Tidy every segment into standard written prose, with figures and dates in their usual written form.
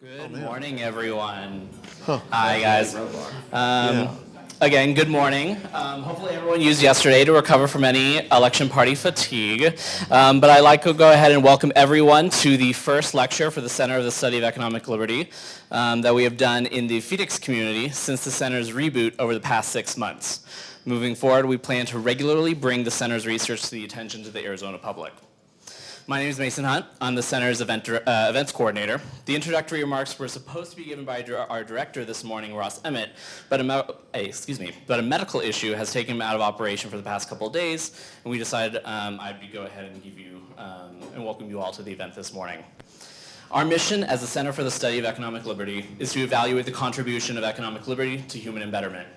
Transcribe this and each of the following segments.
Good morning, everyone. Hi, guys. Again, good morning. Hopefully everyone used yesterday to recover from any election party fatigue. But I'd like to go ahead and welcome everyone to the first lecture for the Center of the Study of Economic Liberty that we have done in the Phoenix community since the Center's reboot over the past 6 months. Moving forward, we plan to regularly bring the Center's research to the attention to the Arizona public. My name is Mason Hunt. I'm the Center's events coordinator. The introductory remarks were supposed to be given by our director this morning, Ross Emmett, but a medical issue has taken him out of operation for the past couple of days, and we decided I'd go ahead and give you and welcome you all to the event this morning. Our mission as the Center for the Study of Economic Liberty is to evaluate the contribution of economic liberty to human betterment.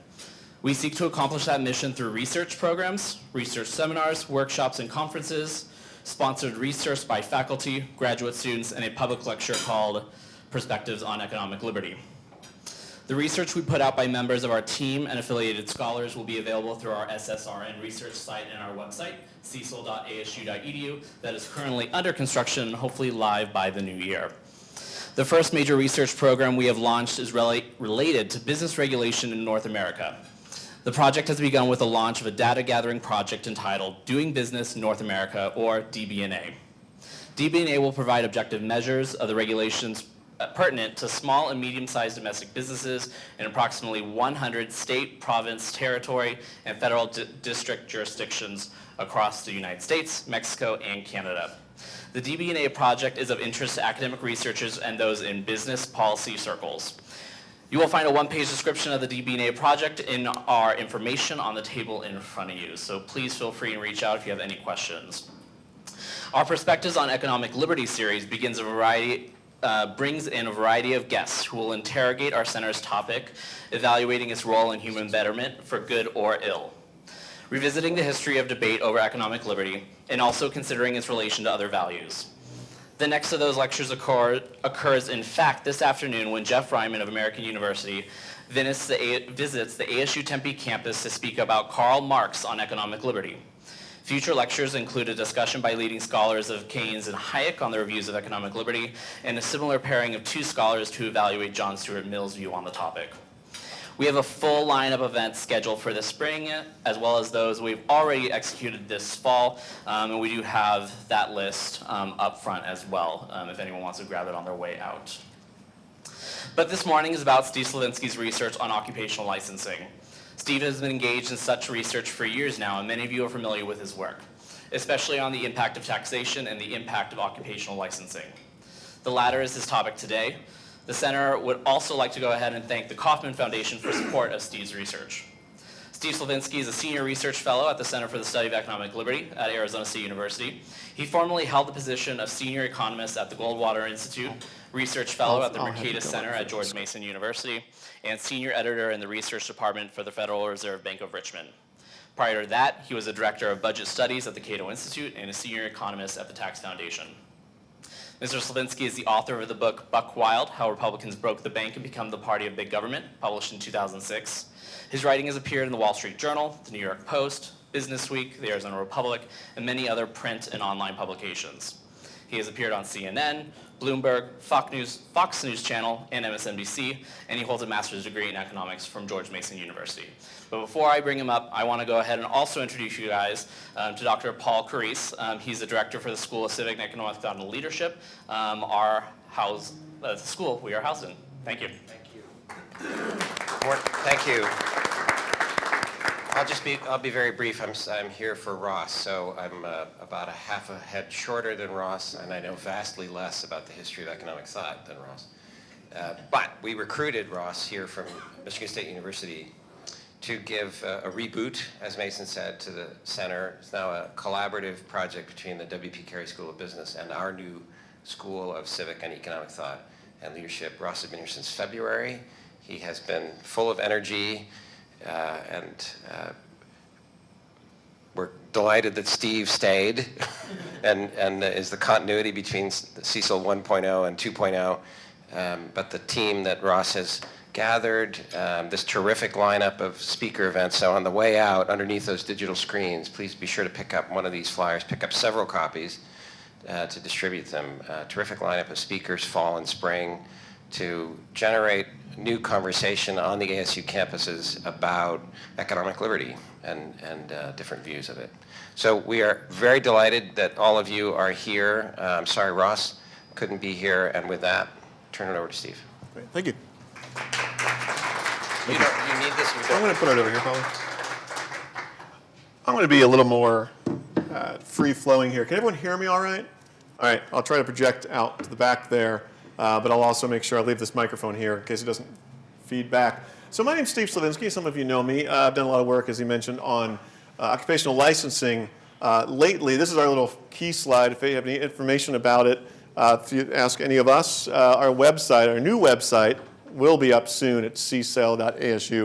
We seek to accomplish that mission through research programs, research seminars, workshops, and conferences, sponsored research by faculty, graduate students, and a public lecture called Perspectives on Economic Liberty. The research we put out by members of our team and affiliated scholars will be available through our SSRN research site and our website, cecil.asu.edu, that is currently under construction and hopefully live by the new year. The first major research program we have launched is related to business regulation in North America. The project has begun with the launch of a data gathering project entitled Doing Business North America, or DB&A. DB&A will provide objective measures of the regulations pertinent to small and medium-sized domestic businesses in approximately 100 state, province, territory, and federal district jurisdictions across the United States, Mexico, and Canada. The DB&A project is of interest to academic researchers and those in business policy circles. You will find a one-page description of the DB&A project in our information on the table in front of you, so please feel free and reach out if you have any questions. Our Perspectives on Economic Liberty series brings in a variety of guests who will interrogate our center's topic, evaluating its role in human betterment for good or ill, revisiting the history of debate over economic liberty, and also considering its relation to other values. The next of those lectures occurs, in fact, this afternoon when Jeff Ryman of American University visits the ASU Tempe campus to speak about Karl Marx on economic liberty. Future lectures include a discussion by leading scholars of Keynes and Hayek on their views of economic liberty, and a similar pairing of two scholars to evaluate John Stuart Mill's view on the topic. We have a full lineup of events scheduled for this spring, as well as those we've already executed this fall, and we do have that list up front as well, if anyone wants to grab it on their way out. But this morning is about Steve Slivinski's research on occupational licensing. Steve has been engaged in such research for years now, and many of you are familiar with his work, especially on the impact of taxation and the impact of occupational licensing. The latter is his topic today. The Center would also like to go ahead and thank the Kauffman Foundation for support of Steve's research. Steve Slivinski is a senior research fellow at the Center for the Study of Economic Liberty at Arizona State University. He formerly held the position of senior economist at the Goldwater Institute, research fellow at the Mercatus Center at George Mason University, and senior editor in the research department for the Federal Reserve Bank of Richmond. Prior to that, he was a director of budget studies at the Cato Institute and a senior economist at the Tax Foundation. Mr. Slivinski is the author of the book Buck Wild, How Republicans Broke the Bank and Become the Party of Big Government, published in 2006. His writing has appeared in the Wall Street Journal, the New York Post, Business Week, the Arizona Republic, and many other print and online publications. He has appeared on CNN, Bloomberg, Fox News Channel, and MSNBC, and he holds a master's degree in economics from George Mason University. But before I bring him up, I want to go ahead and also introduce you guys to Dr. Paul Carey's. He's the director for the School of Civic and Economic Thought and Leadership, the school we are housed in. Thank you. Thank you. Thank you. I'll be very brief. I'm here for Ross, so I'm about a half a head shorter than Ross, and I know vastly less about the history of economic thought than Ross. But we recruited Ross here from Michigan State University to give a reboot, as Mason said, to the center. It's now a collaborative project between the W.P. Carey School of Business and our new School of Civic and Economic Thought and Leadership. Ross has been here since February. He has been full of energy, and we're delighted that Steve stayed and is the continuity between Cecil 1.0 and 2.0. But the team that Ross has gathered, this terrific lineup of speaker events. So on the way out, underneath those digital screens, please be sure to pick up one of these flyers, pick up several copies to distribute them. Terrific lineup of speakers, fall and spring. to generate new conversation on the ASU campuses about economic liberty and different views of it. So we are very delighted that all of you are here. I'm sorry Ross couldn't be here, and with that, turn it over to Steve. Great. Thank you. You need this? Or I'm going to put it over here, probably. I'm going to be a little more free-flowing here. Can everyone hear me all right? All right, I'll try to project out to the back there, but I'll also make sure I leave this microphone here in case it doesn't feed back. So my name's Steve Slivinski. Some of you know me. I've done a lot of work, as he mentioned, on occupational licensing lately. This is our little key slide. If you have any information about it, if you ask any of us, our website, our new website, will be up soon at ccel.asu.edu.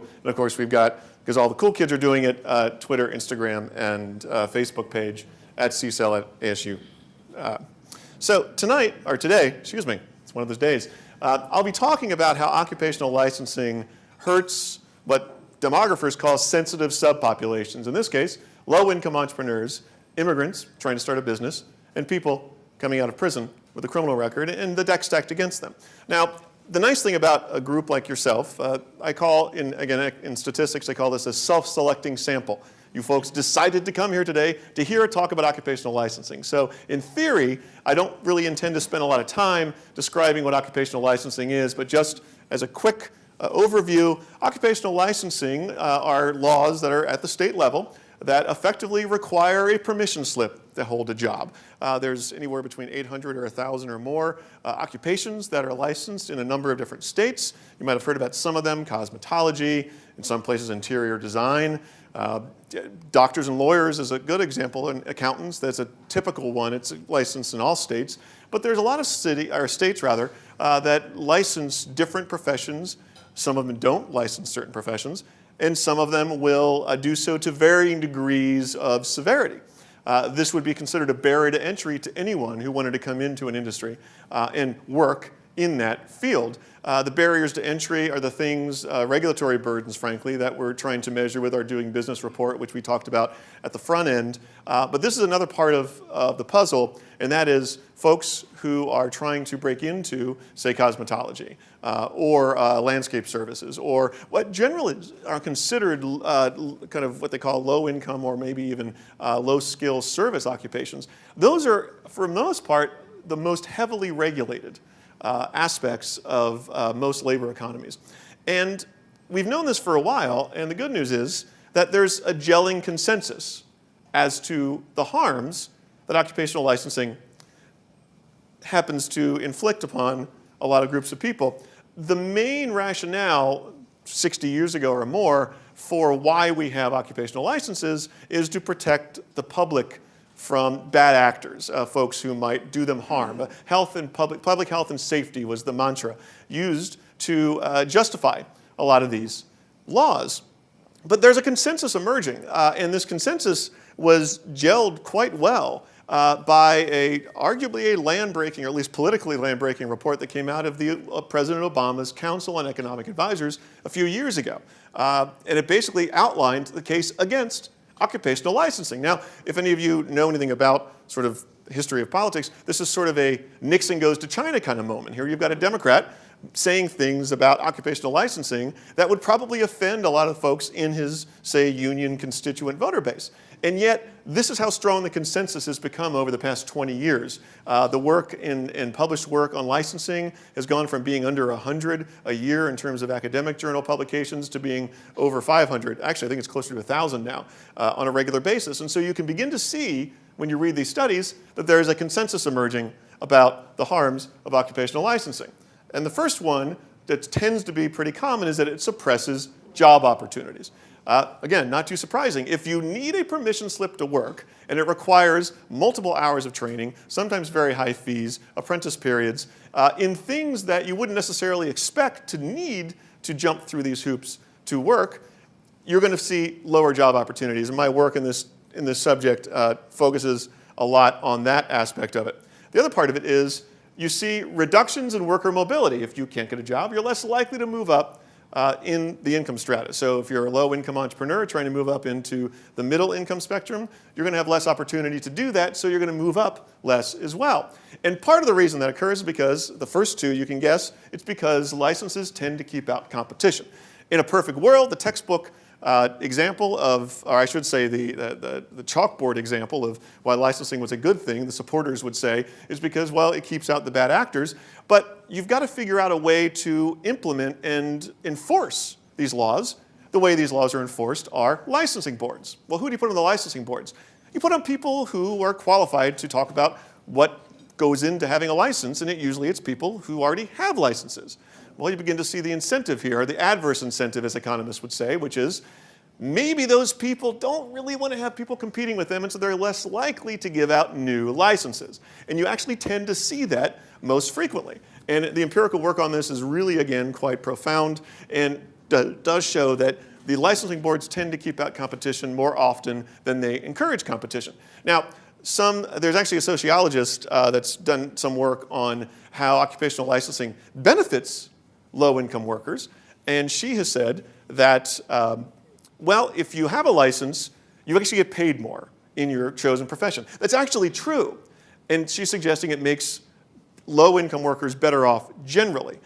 And of course, we've got, because all the cool kids are doing it, Twitter, Instagram, and Facebook page at ccel@asu. So today, excuse me, it's one of those days, I'll be talking about how occupational licensing hurts what demographers call sensitive subpopulations. In this case, low-income entrepreneurs, immigrants trying to start a business, and people coming out of prison with a criminal record and the deck stacked against them. Now, the nice thing about a group like yourself, I call, in statistics, I call this a self-selecting sample. You folks decided to come here today to hear a talk about occupational licensing. So in theory, I don't really intend to spend a lot of time describing what occupational licensing is, but just as a quick overview, occupational licensing are laws that are at the state level that effectively require a permission slip to hold a job. There's anywhere between 800 or 1,000 or more occupations that are licensed in a number of different states. You might have heard about some of them: cosmetology, in some places interior design. Doctors and lawyers is a good example, and accountants, that's a typical one. It's licensed in all states. But there's a lot of states that license different professions. Some of them don't license certain professions, and some of them will do so to varying degrees of severity. This would be considered a barrier to entry to anyone who wanted to come into an industry and work in that field. The barriers to entry are the things, regulatory burdens, frankly, that we're trying to measure with our Doing Business report, which we talked about at the front end. But this is another part of the puzzle, and that is folks who are trying to break into, say, cosmetology or landscape services, or what generally are considered kind of what they call low-income or maybe even low-skill service occupations. Those are, for the most part, the most heavily regulated aspects of most labor economies. And we've known this for a while, and the good news is that there's a gelling consensus as to the harms that occupational licensing happens to inflict upon a lot of groups of people. The main rationale 60 years ago or more for why we have occupational licenses is to protect the public from bad actors, folks who might do them harm. Public health and safety was the mantra used to justify a lot of these laws. But there's a consensus emerging, and this consensus was gelled quite well by arguably a land-breaking, or at least politically land-breaking report that came out of President Obama's Council on Economic Advisors a few years ago. And it basically outlined the case against occupational licensing. Now, if any of you know anything about sort of the history of politics, this is sort of a Nixon goes to China kind of moment. Here you've got a Democrat saying things about occupational licensing that would probably offend a lot of folks in his, say, union constituent voter base. And yet, this is how strong the consensus has become over the past 20 years. The work in published work on licensing has gone from being under 100 a year in terms of academic journal publications to being over 500. Actually, I think it's closer to 1,000 now on a regular basis. And so you can begin to see, when you read these studies, that there is a consensus emerging about the harms of occupational licensing. And the first one that tends to be pretty common is that it suppresses job opportunities. Again, not too surprising. If you need a permission slip to work, and it requires multiple hours of training, sometimes very high fees, apprentice periods, in things that you wouldn't necessarily expect to need to jump through these hoops to work, you're going to see lower job opportunities. And my work in this subject focuses a lot on that aspect of it. The other part of it is you see reductions in worker mobility. If you can't get a job, you're less likely to move up in the income strata. So if you're a low-income entrepreneur trying to move up into the middle income spectrum, you're going to have less opportunity to do that, so you're going to move up less as well. And part of the reason that occurs is because the first two, you can guess, it's because licenses tend to keep out competition. In a perfect world, the textbook example of, or I should say the chalkboard example of why licensing was a good thing, the supporters would say, is because, well, it keeps out the bad actors. But you've got to figure out a way to implement and enforce these laws. The way these laws are enforced are licensing boards. Well, who do you put on the licensing boards? You put on people who are qualified to talk about what goes into having a license, and usually it's people who already have licenses. Well, you begin to see the incentive here, or the adverse incentive, as economists would say, which is maybe those people don't really want to have people competing with them, and so they're less likely to give out new licenses. And you actually tend to see that most frequently. And the empirical work on this is really, again, quite profound and does show that the licensing boards tend to keep out competition more often than they encourage competition. Now, there's actually a sociologist that's done some work on how occupational licensing benefits low-income workers, and she has said that, well, if you have a license, you actually get paid more in your chosen profession. That's actually true, and she's suggesting it makes low-income workers better off generally.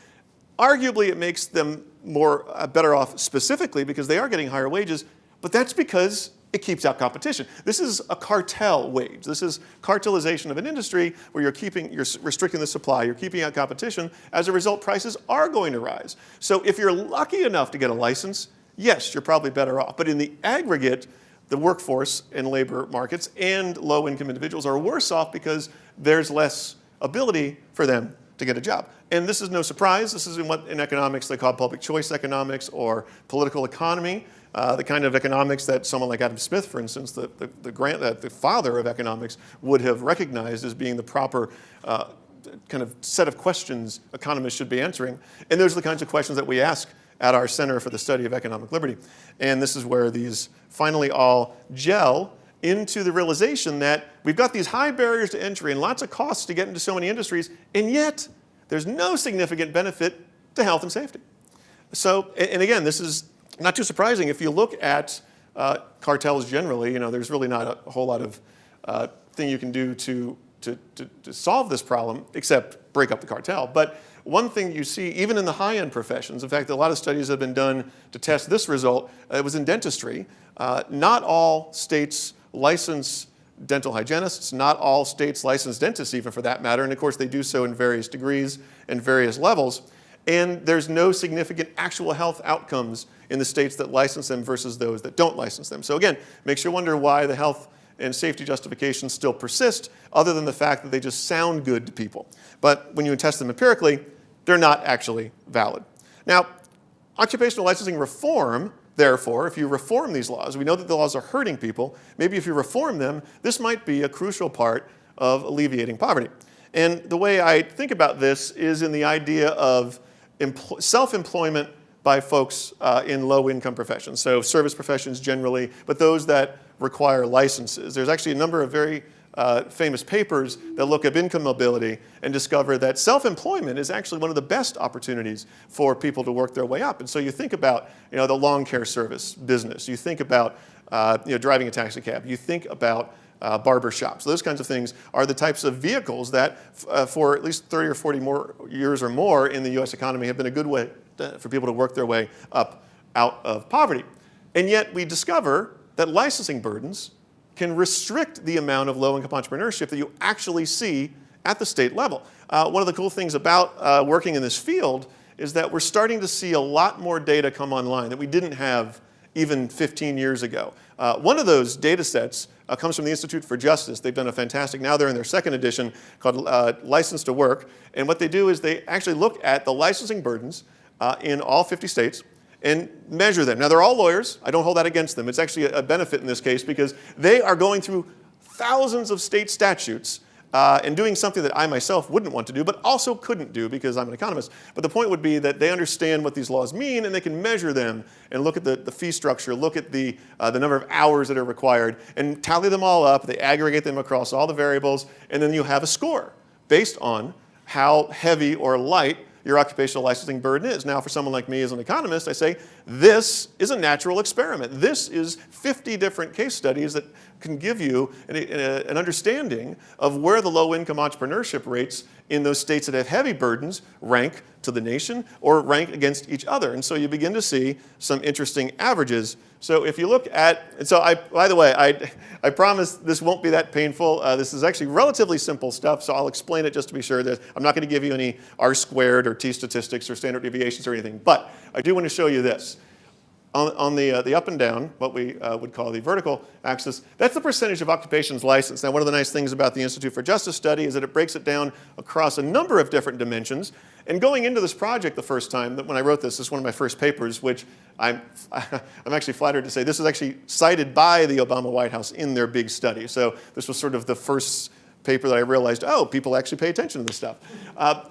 Arguably, it makes them better off specifically because they are getting higher wages, but that's because it keeps out competition. This is a cartel wage. This is cartelization of an industry where you're restricting the supply, you're keeping out competition. As a result, prices are going to rise. So if you're lucky enough to get a license, yes, you're probably better off. But in the aggregate, the workforce and labor markets and low-income individuals are worse off because there's less ability for them to get a job. And this is no surprise. This is what in economics they call public choice economics or political economy. The kind of economics that someone like Adam Smith, for instance, the father of economics, would have recognized as being the proper kind of set of questions economists should be answering. And those are the kinds of questions that we ask at our Center for the Study of Economic Liberty. And this is where these finally all gel into the realization that we've got these high barriers to entry and lots of costs to get into so many industries, and yet there's no significant benefit to health and safety. So, and again, this is not too surprising. If you look at cartels generally, there's really not a whole lot of thing you can do to solve this problem except break up the cartel. But one thing you see, even in the high-end professions, in fact, a lot of studies have been done to test this result. It was in dentistry. Not all states license dental hygienists, not all states license dentists even for that matter, and of course they do so in various degrees and various levels. And there's no significant actual health outcomes in the states that license them versus those that don't license them. So again, makes you wonder why the health and safety justifications still persist, other than the fact that they just sound good to people. But when you test them empirically, they're not actually valid. Now, occupational licensing reform, therefore, if you reform these laws, we know that the laws are hurting people, maybe if you reform them, this might be a crucial part of alleviating poverty. And the way I think about this is in the idea of self-employment by folks in low-income professions, so service professions generally, but those that require licenses. There's actually a number of very famous papers that look at income mobility and discover that self-employment is actually one of the best opportunities for people to work their way up. And so you think about the lawn care service business, you think about driving a taxi cab, you think about barber shops. Those kinds of things are the types of vehicles that for at least 30 or 40 more years or more in the US economy have been a good way for people to work their way up out of poverty. And yet we discover that licensing burdens can restrict the amount of low-income entrepreneurship that you actually see at the state level. One of the cool things about working in this field is that we're starting to see a lot more data come online that we didn't have even 15 years ago. One of those data sets comes from the Institute for Justice. They've done a fantastic, now they're in their second edition, called License to Work. And what they do is they actually look at the licensing burdens in all 50 states and measure them. Now, they're all lawyers. I don't hold that against them. It's actually a benefit in this case because they are going through thousands of state statutes and doing something that I myself wouldn't want to do, but also couldn't do because I'm an economist. But the point would be that they understand what these laws mean and they can measure them and look at the fee structure, look at the number of hours that are required, and tally them all up. They aggregate them across all the variables, and then you have a score based on how heavy or light your occupational licensing burden is. Now, for someone like me as an economist, I say, this is a natural experiment. This is 50 different case studies that can give you an understanding of where the low-income entrepreneurship rates in those states that have heavy burdens rank to the nation or rank against each other. And so you begin to see some interesting averages. So if you look at, and so by the way, I promise this won't be that painful. This is actually relatively simple stuff, so I'll explain it just to be sure. I'm not going to give you any R-squared or t-statistics or standard deviations or anything, but I do want to show you this. On the up and down, what we would call the vertical axis, that's the percentage of occupations licensed. Now, one of the nice things about the Institute for Justice Study is that it breaks it down across a number of different dimensions. And going into this project the first time, when I wrote this is one of my first papers, which I'm actually flattered to say this is actually cited by the Obama White House in their big study. So this was sort of the first paper that I realized, oh, people actually pay attention to this stuff.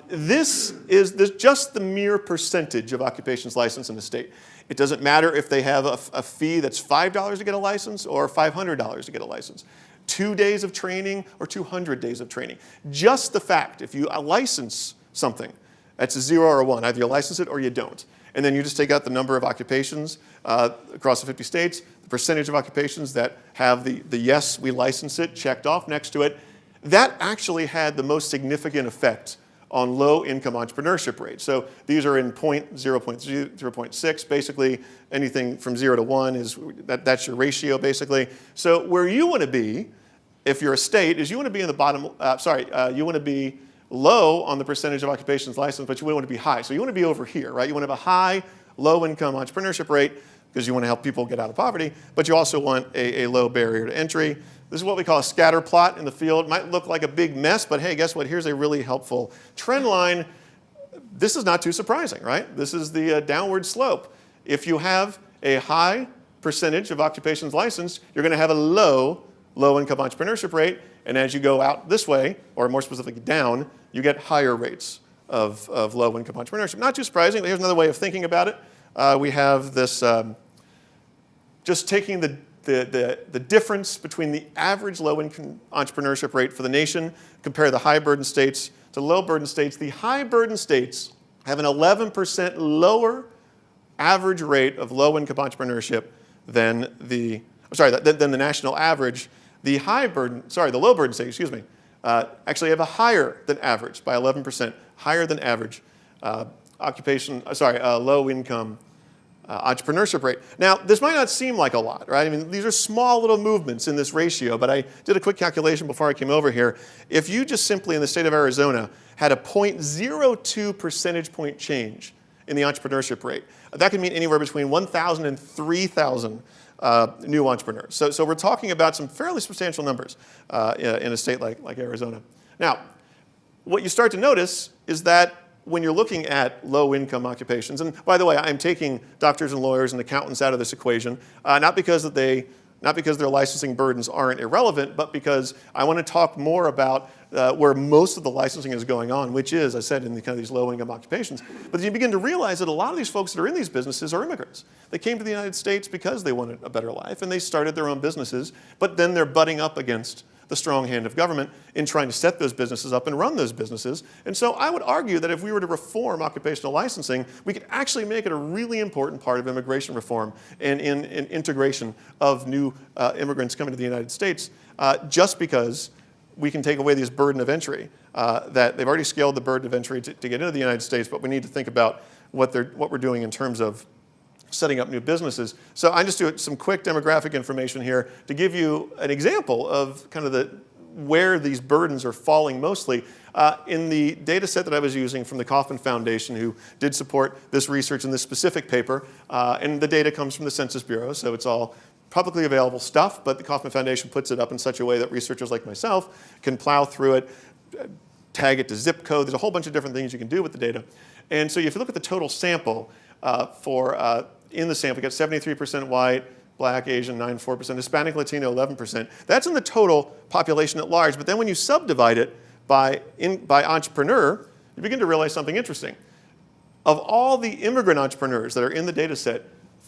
This is just the mere percentage of occupations licensed in the state. It doesn't matter if they have a fee that's $5 to get a license or $500 to get a license. 2 days of training or 200 days of training. Just the fact, if you license something, that's a 0 or a 1. Either you license it or you don't. And then you just take out the number of occupations across the 50 states, the percentage of occupations that have the yes, we license it, checked off next to it. That actually had the most significant effect on low-income entrepreneurship rates. So these are in 0.6. Basically, anything from 0 to 1 that's your ratio, basically. So where you want to be, if you're a state, is you want to be in the bottom. You want to be low on the percentage of occupations licensed, but you want to be high. So you want to be over here, right? You want to have a high, low-income entrepreneurship rate because you want to help people get out of poverty, but you also want a low barrier to entry. This is what we call a scatter plot in the field. It might look like a big mess, but hey, guess what? Here's a really helpful trend line. This is not too surprising, right? This is the downward slope. If you have a high percentage of occupations licensed, you're going to have a low-income entrepreneurship rate, and as you go out this way, or more specifically down, you get higher rates of low-income entrepreneurship. Not too surprising, but here's another way of thinking about it. We have this, just taking the difference between the average low-income entrepreneurship rate for the nation, compare the high-burden states to low-burden states. The high-burden states have an 11% lower average rate of low-income entrepreneurship than the national average. The low-burden states, actually have a higher than average by 11%, higher than average low-income entrepreneurship rate. Now, this might not seem like a lot, right? I mean, these are small little movements in this ratio, but I did a quick calculation before I came over here. If you just simply in the state of Arizona had a 0.02 percentage point change in the entrepreneurship rate, that could mean anywhere between 1,000 and 3,000 new entrepreneurs. So we're talking about some fairly substantial numbers in a state like Arizona. Now, what you start to notice is that when you're looking at low-income occupations, and by the way, I'm taking doctors and lawyers and accountants out of this equation, not because their licensing burdens aren't irrelevant, but because I want to talk more about where most of the licensing is going on, which is, I said, in kind of these low-income occupations. But you begin to realize that a lot of these folks that are in these businesses are immigrants. They came to the United States because they wanted a better life, and they started their own businesses, but then they're butting up against the strong hand of government in trying to set those businesses up and run those businesses. And so I would argue that if we were to reform occupational licensing, we could actually make it a really important part of immigration reform and in integration of new immigrants coming to the United States, just because we can take away this burden of entry. That they've already scaled the burden of entry to get into the United States, but we need to think about what we're doing in terms of setting up new businesses. So I just do some quick demographic information here to give you an example of kind of where these burdens are falling mostly. In the data set that I was using from the Kauffman Foundation, who did support this research in this specific paper, and the data comes from the Census Bureau, so it's all publicly available stuff, but the Kauffman Foundation puts it up in such a way that researchers like myself can plow through it, tag it to zip code. There's a whole bunch of different things you can do with the data. And so if you look at the total sample in the sample, you got 73% white, Black, Asian, 9.4%, Hispanic, Latino, 11%. That's in the total population at large. But then when you subdivide it by entrepreneur, you begin to realize something interesting. Of all the immigrant entrepreneurs that are in the data set,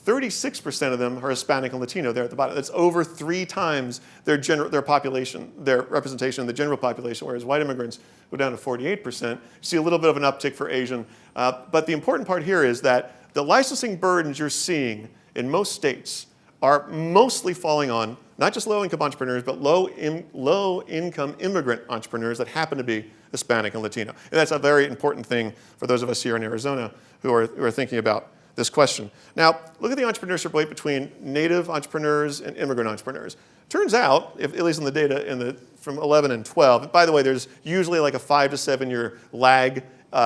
36% of them are Hispanic and Latino there at the bottom. That's over 3 times their population, their representation in the general population, whereas white immigrants go down to 48%. You see a little bit of an uptick for Asian. But the important part here is that the licensing burdens you're seeing in most states are mostly falling on not just low-income entrepreneurs, but low-income immigrant entrepreneurs that happen to be Hispanic and Latino. And that's a very important thing for those of us here in Arizona who are thinking about this question. Now, look at the entrepreneurship rate between native entrepreneurs and immigrant entrepreneurs. Turns out, at least in the data from 11 and 12, by the way, there's usually like a 5 to 7 year lag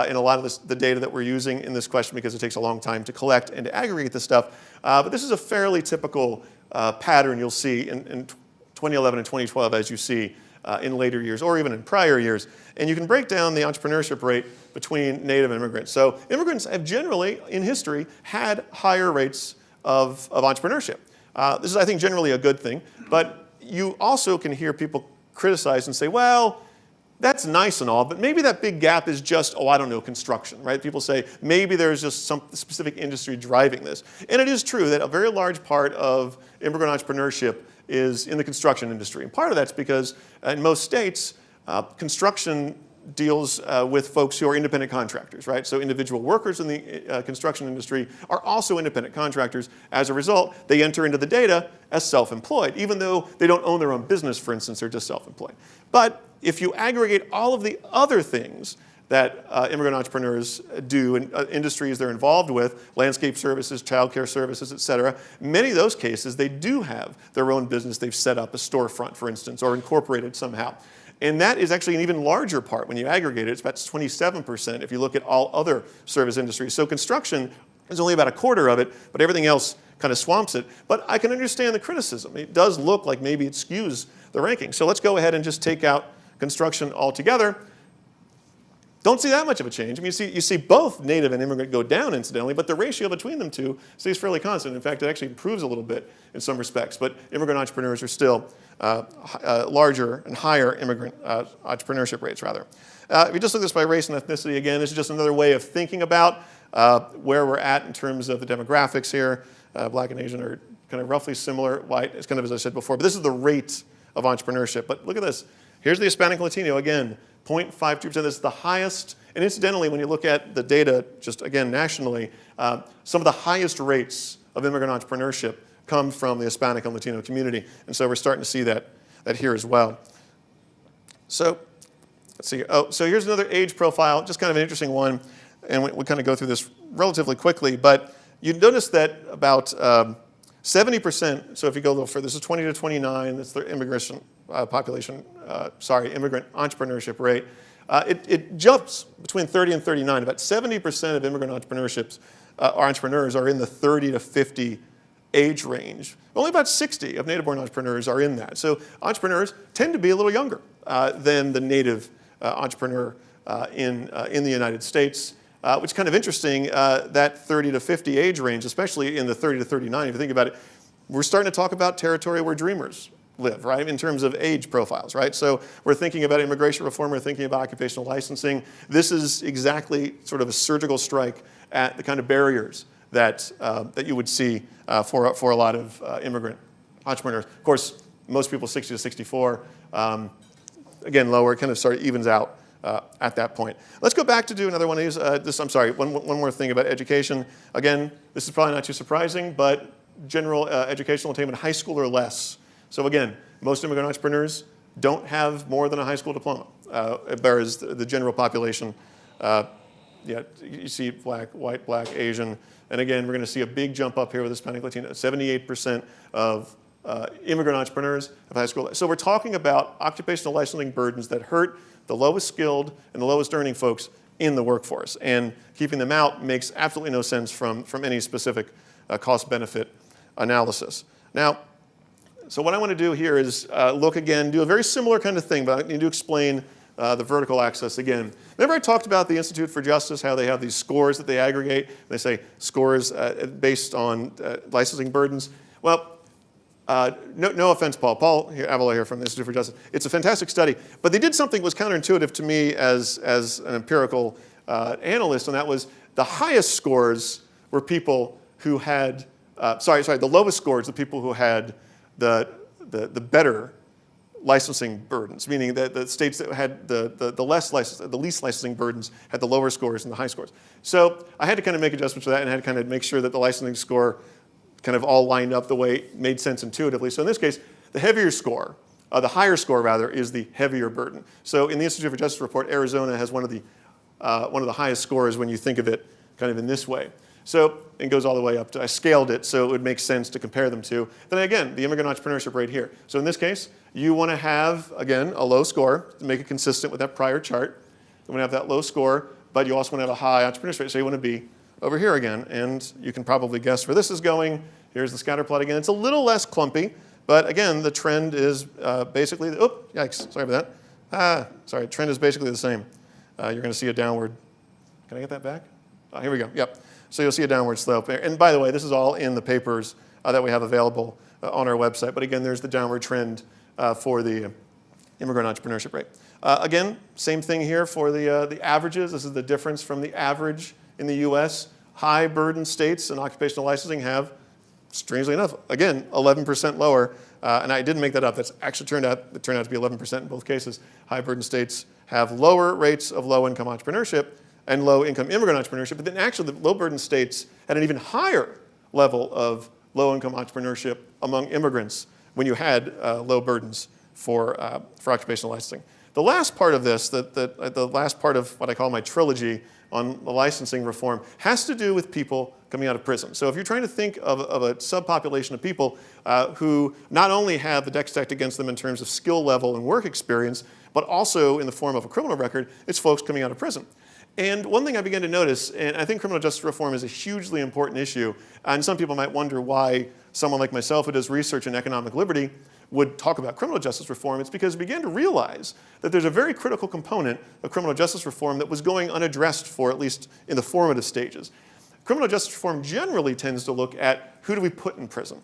in a lot of the data that we're using in this question because it takes a long time to collect and to aggregate this stuff. But this is a fairly typical pattern you'll see in 2011 and 2012 as you see in later years or even in prior years. And you can break down the entrepreneurship rate between native immigrants. So immigrants have generally, in history, had higher rates of entrepreneurship. This is, I think, generally a good thing. But you also can hear people criticize and say, well, that's nice and all, but maybe that big gap is just, I don't know, construction, right? People say maybe there's just some specific industry driving this. And it is true that a very large part of immigrant entrepreneurship is in the construction industry. And part of that's because in most states, construction deals with folks who are independent contractors, right? So individual workers in the construction industry are also independent contractors. As a result, they enter into the data as self-employed, even though they don't own their own business, for instance, they're just self-employed. But if you aggregate all of the other things that immigrant entrepreneurs do in industries they're involved with, landscape services, childcare services, et cetera, many of those cases, they do have their own business. They've set up a storefront, for instance, or incorporated somehow. And that is actually an even larger part. When you aggregate it, it's about 27% if you look at all other service industries. So construction is only about a quarter of it, but everything else kind of swamps it. But I can understand the criticism. It does look like maybe it skews the ranking. So let's go ahead and just take out construction altogether. Don't see that much of a change. I mean, you see both native and immigrant go down, incidentally, but the ratio between them two stays fairly constant. In fact, it actually improves a little bit in some respects. But immigrant entrepreneurs are still larger and higher immigrant entrepreneurship rates, rather. If you just look at this by race and ethnicity, again, this is just another way of thinking about where we're at in terms of the demographics here. Black and Asian are kind of roughly similar. White is kind of as I said before. But this is the rate of entrepreneurship. But look at this. Here's the Hispanic Latino, again, 0.52%. This is the highest. And incidentally, when you look at the data, just again nationally, some of the highest rates of immigrant entrepreneurship come from the Hispanic and Latino community. And so we're starting to see that here as well. So let's see. Oh, so here's another age profile, just kind of an interesting one. And we kind of go through this relatively quickly. But you notice that about 70%, so if you go a little further, this is 20 to 29, that's the immigration immigrant entrepreneurship rate. It jumps between 30 and 39. About 70% of immigrant entrepreneurs are in the 30 to 50 age range. Only about 60 of native-born entrepreneurs are in that. So entrepreneurs tend to be a little younger than the native entrepreneur in the United States, which is kind of interesting, that 30 to 50 age range, especially in the 30 to 39. If you think about it, we're starting to talk about territory where dreamers live, right, in terms of age profiles, right? So we're thinking about immigration reform, we're thinking about occupational licensing. This is exactly sort of a surgical strike at the kind of barriers that you would see for a lot of immigrant entrepreneurs. Of course, most people 60 to 64, again, lower, it kind of evens out at that point. Let's go back to do another one of these. One more thing about education. Again, this is probably not too surprising, but general educational attainment, high school or less. So again, most immigrant entrepreneurs don't have more than a high school diploma, whereas the general population, you see white, black, Asian, and again, we're going to see a big jump up here with Hispanic Latino. 78% of immigrant entrepreneurs have high school. So we're talking about occupational licensing burdens that hurt the lowest skilled and the lowest earning folks in the workforce, and keeping them out makes absolutely no sense from any specific cost-benefit analysis. Now, so what I want to do here is look again, do a very similar kind of thing, but I need to explain the vertical axis again. Remember I talked about the Institute for Justice, how they have these scores that they aggregate. They say scores based on licensing burdens. Well, no offense, Paul. Paul Avila here from the Institute for Justice. It's a fantastic study, but they did something that was counterintuitive to me as an empirical analyst, and that was the highest scores were people who had the lowest scores, the people who had the better licensing burdens, meaning that the states that had the least licensing burdens had the lower scores and the high scores. So I had to kind of make adjustments to that and had to kind of make sure that the licensing score kind of all lined up the way it made sense intuitively. So in this case, the heavier score, the higher score rather, is the heavier burden. So in the Institute for Justice report, Arizona has one of the highest scores when you think of it kind of in this way. So it goes all the way up to, I scaled it so it would make sense to compare them to. Then again, the immigrant entrepreneurship rate here. So in this case, you want to have, again, a low score to make it consistent with that prior chart. You want to have that low score, but you also want to have a high entrepreneurship rate. So you want to be over here again. And you can probably guess where this is going. Here's the scatter plot again. It's a little less clumpy, but again, the trend is basically, yikes, sorry about that. Trend is basically the same. You're going to see a downward, can I get that back? Oh, here we go, yep. So you'll see a downward slope there. And by the way, this is all in the papers that we have available on our website. But again, there's the downward trend for the immigrant entrepreneurship rate. Again, same thing here for the averages. This is the difference from the average in the US. High burden states and occupational licensing have, strangely enough, again, 11% lower. And I didn't make that up. That's actually turned out to be 11% in both cases. High burden states have lower rates of low income entrepreneurship and low-income immigrant entrepreneurship, but then actually the low-burden states had an even higher level of low-income entrepreneurship among immigrants when you had low burdens for occupational licensing. The last part of this, the last part of what I call my trilogy on the licensing reform, has to do with people coming out of prison. So if you're trying to think of a subpopulation of people who not only have the deck stacked against them in terms of skill level and work experience, but also in the form of a criminal record, it's folks coming out of prison. And one thing I began to notice, and I think criminal justice reform is a hugely important issue, and some people might wonder why someone like myself who does research in economic liberty would talk about criminal justice reform. It's because we began to realize that there's a very critical component of criminal justice reform that was going unaddressed for at least in the formative stages. Criminal justice reform generally tends to look at who do we put in prison.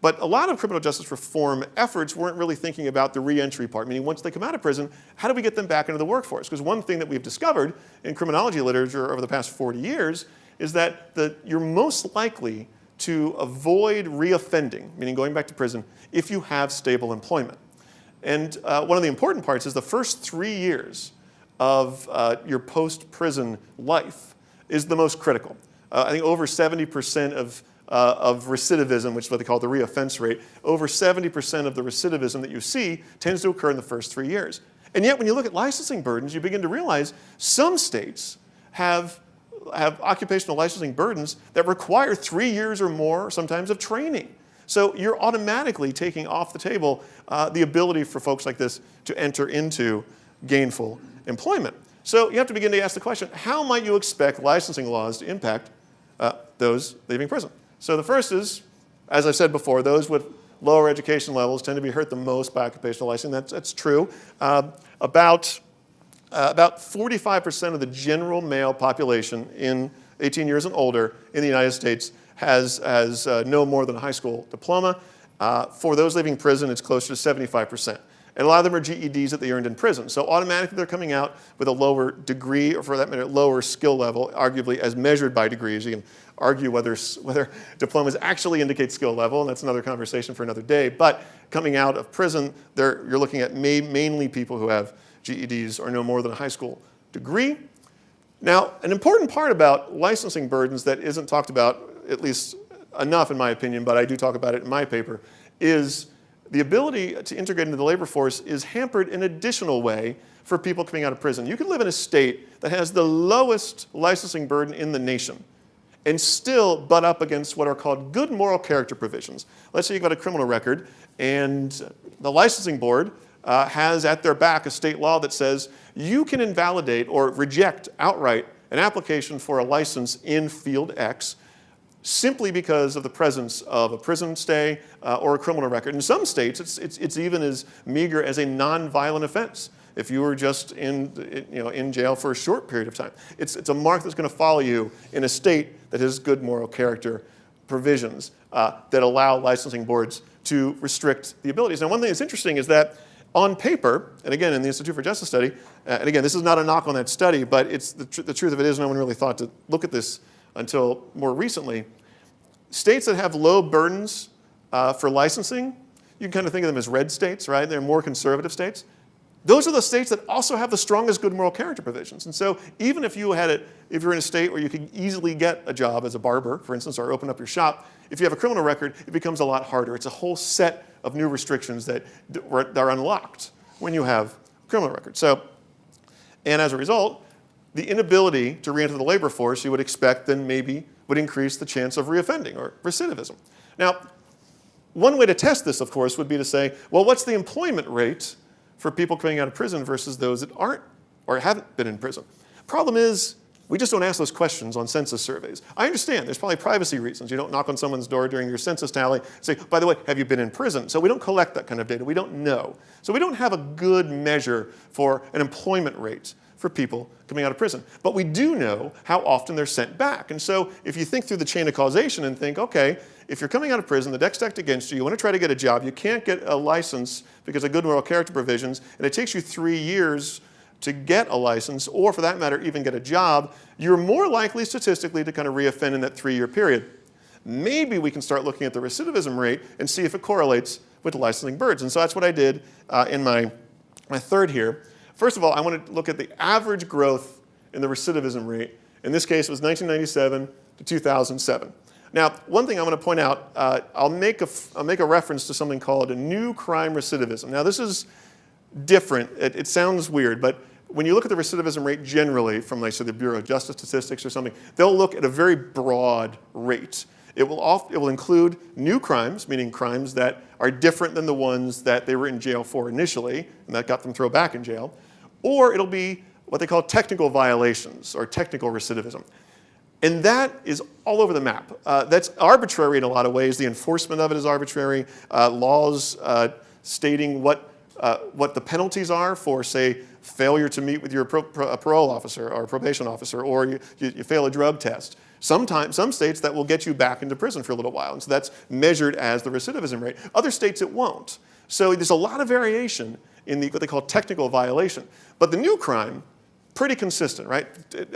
But a lot of criminal justice reform efforts weren't really thinking about the re-entry part, meaning once they come out of prison, how do we get them back into the workforce? Because one thing that we've discovered in criminology literature over the past 40 years is that you're most likely to avoid re-offending, meaning going back to prison, if you have stable employment. And one of the important parts is the first 3 years of your post-prison life is the most critical. I think over 70% of recidivism, which is what they call the reoffense rate, over 70% of the recidivism that you see tends to occur in the first 3 years. And yet when you look at licensing burdens, you begin to realize some states have occupational licensing burdens that require 3 years or more, sometimes, of training. So you're automatically taking off the table the ability for folks like this to enter into gainful employment. So you have to begin to ask the question, how might you expect licensing laws to impact those leaving prison? So the first is, as I said before, those with lower education levels tend to be hurt the most by occupational licensing. That's true. About 45% of the general male population in 18 years and older in the United States has no more than a high school diploma. For those leaving prison, it's closer to 75%. And a lot of them are GEDs that they earned in prison. So automatically they're coming out with a lower degree, or for that matter, lower skill level, arguably as measured by degrees. You can argue whether diplomas actually indicate skill level, and that's another conversation for another day. But coming out of prison, you're looking at mainly people who have GEDs or no more than a high school degree. Now, an important part about licensing burdens that isn't talked about, at least enough in my opinion, but I do talk about it in my paper, is the ability to integrate into the labor force is hampered in an additional way for people coming out of prison. You can live in a state that has the lowest licensing burden in the nation and still butt up against what are called good moral character provisions. Let's say you've got a criminal record and the licensing board has at their back a state law that says you can invalidate or reject outright an application for a license in field X simply because of the presence of a prison stay or a criminal record. In some states, it's even as meager as a non-violent offense. If you were just in jail for a short period of time, it's a mark that's going to follow you in a state that has good moral character provisions that allow licensing boards to restrict the abilities. Now, one thing that's interesting is that on paper, and again in the Institute for Justice Study, and again this is not a knock on that study, but it's the truth of it is no one really thought to look at this until more recently. states that have low burdens for licensing, you can kind of think of them as red states, right? They're more conservative states. Those are the states that also have the strongest good moral character provisions. And so even if you're in a state where you can easily get a job as a barber, for instance, or open up your shop, if you have a criminal record, it becomes a lot harder. It's a whole set of new restrictions that are unlocked when you have a criminal record. And as a result, the inability to re-enter the labor force, you would expect then maybe would increase the chance of reoffending or recidivism. Now, one way to test this, of course, would be to say, well, what's the employment rate for people coming out of prison versus those that aren't or haven't been in prison? Problem is, we just don't ask those questions on census surveys. I understand there's probably privacy reasons. You don't knock on someone's door during your census tally and say, by the way, have you been in prison? So we don't collect that kind of data. We don't know. So we don't have a good measure for an employment rate for people coming out of prison. But we do know how often they're sent back. And so if you think through the chain of causation and think, okay, if you're coming out of prison, the deck's stacked against you, you want to try to get a job, you can't get a license because of good moral character provisions, and it takes you 3 years to get a license, or for that matter, even get a job, you're more likely statistically to kind of reoffend in that 3-year period. Maybe we can start looking at the recidivism rate and see if it correlates with the licensing burdens. And so that's what I did in my third here. First of all, I want to look at the average growth in the recidivism rate. In this case, it was 1997 to 2007. Now, one thing I want to point out, I'll make a reference to something called a new crime recidivism. Now, this is different. It sounds weird, but when you look at the recidivism rate generally from, like, say, the Bureau of Justice Statistics or something, they'll look at a very broad rate. It will include new crimes, meaning crimes that are different than the ones that they were in jail for initially, and that got them thrown back in jail. Or it'll be what they call technical violations or technical recidivism. And that is all over the map. That's arbitrary in a lot of ways. The enforcement of it is arbitrary. Laws stating what the penalties are for, say, failure to meet with your parole officer or probation officer, or you fail a drug test. Some states that will get you back into prison for a little while, and so that's measured as the recidivism rate. Other states it won't. So there's a lot of variation in what they call technical violation. But the new crime, pretty consistent, right?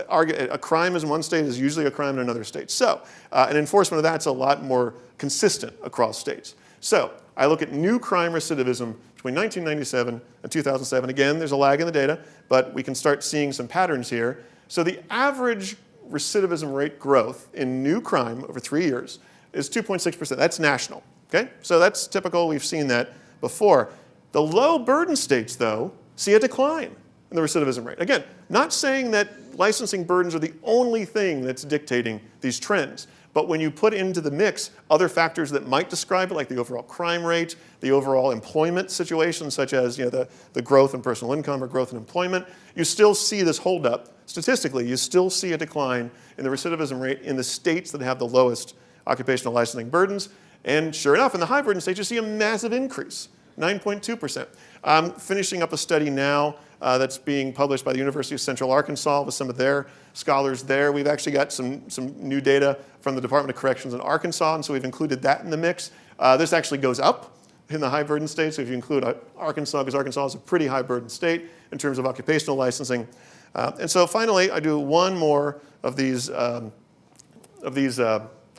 A crime in one state is usually a crime in another state. So an enforcement of that's a lot more consistent across states. So I look at new crime recidivism between 1997 and 2007. Again, there's a lag in the data, but we can start seeing some patterns here. So the average recidivism rate growth in new crime over 3 years is 2.6%. That's national, okay? So that's typical. We've seen that before. The low burden states, though, see a decline in the recidivism rate. Again, not saying that licensing burdens are the only thing that's dictating these trends, but when you put into the mix other factors that might describe it, like the overall crime rate, the overall employment situation, such as the growth in personal income or growth in employment, you still see this hold up. Statistically, you still see a decline in the recidivism rate in the states that have the lowest occupational licensing burdens. And sure enough, in the high burden states, you see a massive increase, 9.2%. I'm finishing up a study now that's being published by the University of Central Arkansas with some of their scholars there. We've actually got some new data from the Department of Corrections in Arkansas, and so we've included that in the mix. This actually goes up in the high burden states. So if you include Arkansas, because Arkansas is a pretty high burden state in terms of occupational licensing. And so finally, I do one more of these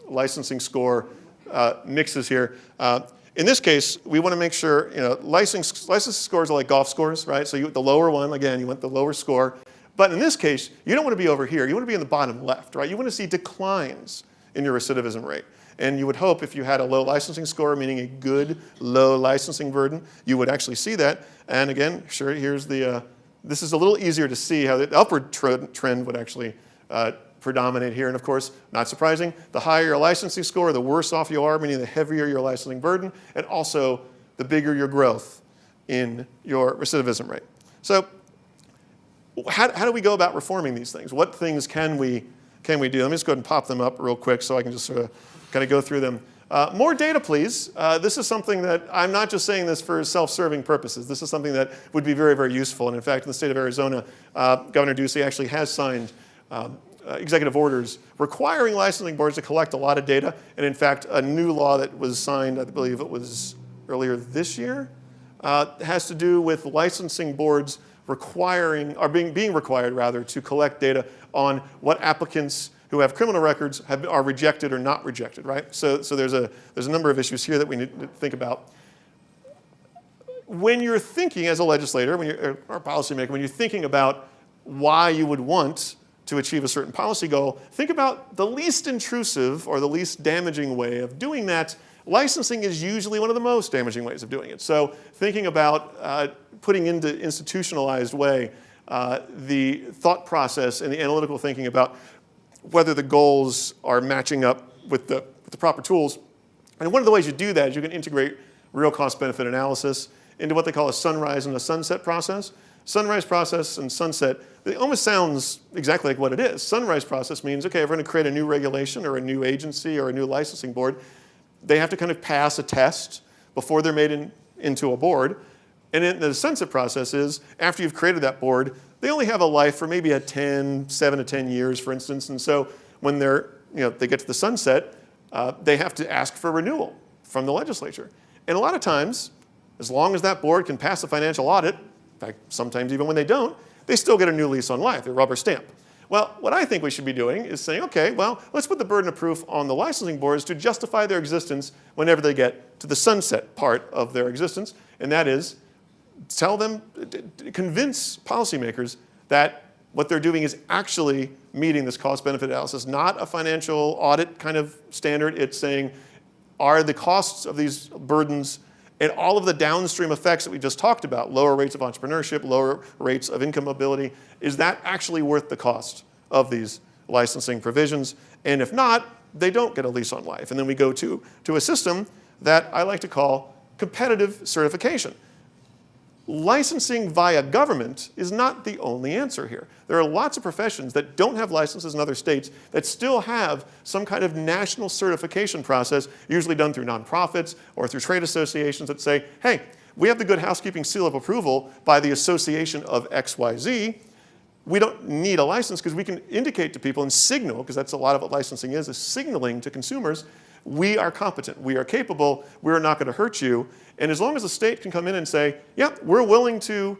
licensing score mixes here. In this case, we want to make sure, license scores are like golf scores, right? So the lower one, again, you want the lower score. But in this case, you don't want to be over here. You want to be in the bottom left, right? You want to see declines in your recidivism rate. And you would hope if you had a low licensing score, meaning a good low licensing burden, you would actually see that. And again, sure, here's this is a little easier to see how the upward trend would actually predominate here. And of course, not surprising, the higher your licensing score, the worse off you are, meaning the heavier your licensing burden, and also the bigger your growth in your recidivism rate. So how do we go about reforming these things? What things can we do? Let me just go ahead and pop them up real quick so I can just sort of kind of go through them. More data, please. This is something that I'm not just saying this for self-serving purposes. This is something that would be very, very useful. And in fact, in the state of Arizona, Governor Ducey actually has signed executive orders requiring licensing boards to collect a lot of data. And in fact, a new law that was signed, I believe it was earlier this year, has to do with licensing boards requiring, or being required rather, to collect data on what applicants who have criminal records are rejected or not rejected, right? So there's a number of issues here that we need to think about. When you're thinking as a legislator, or a policymaker, when you're thinking about why you would want to achieve a certain policy goal, think about the least intrusive or the least damaging way of doing that. Licensing is usually one of the most damaging ways of doing it. So thinking about putting into institutionalized way the thought process and the analytical thinking about whether the goals are matching up with the proper tools. And one of the ways you do that is you can integrate real cost-benefit analysis into what they call a sunrise and a sunset process. Sunrise process and sunset, it almost sounds exactly like what it is. Sunrise process means, okay, if we're going to create a new regulation or a new agency or a new licensing board, they have to kind of pass a test before they're made into a board. And then the sunset process is, after you've created that board, they only have a life for maybe 7 to 10 years, for instance. And so when they get to the sunset, they have to ask for renewal from the legislature. And a lot of times, as long as that board can pass a financial audit, in fact, sometimes even when they don't, they still get a new lease on life, a rubber stamp. Well, what I think we should be doing is saying, okay, well, let's put the burden of proof on the licensing boards to justify their existence whenever they get to the sunset part of their existence, and that is convince policymakers that what they're doing is actually meeting this cost-benefit analysis, not a financial audit kind of standard. It's saying, are the costs of these burdens and all of the downstream effects that we just talked about, lower rates of entrepreneurship, lower rates of income mobility, is that actually worth the cost of these licensing provisions? And if not, they don't get a lease on life. And then we go to a system that I like to call competitive certification. Licensing via government is not the only answer here. There are lots of professions that don't have licenses in other states that still have some kind of national certification process, usually done through nonprofits or through trade associations that say, hey, we have the Good Housekeeping Seal of Approval by the association of XYZ. We don't need a license because we can indicate to people and signal, because that's a lot of what licensing is signaling to consumers, we are competent, we are capable, we're not going to hurt you. And as long as the state can come in and say, yeah, we're willing to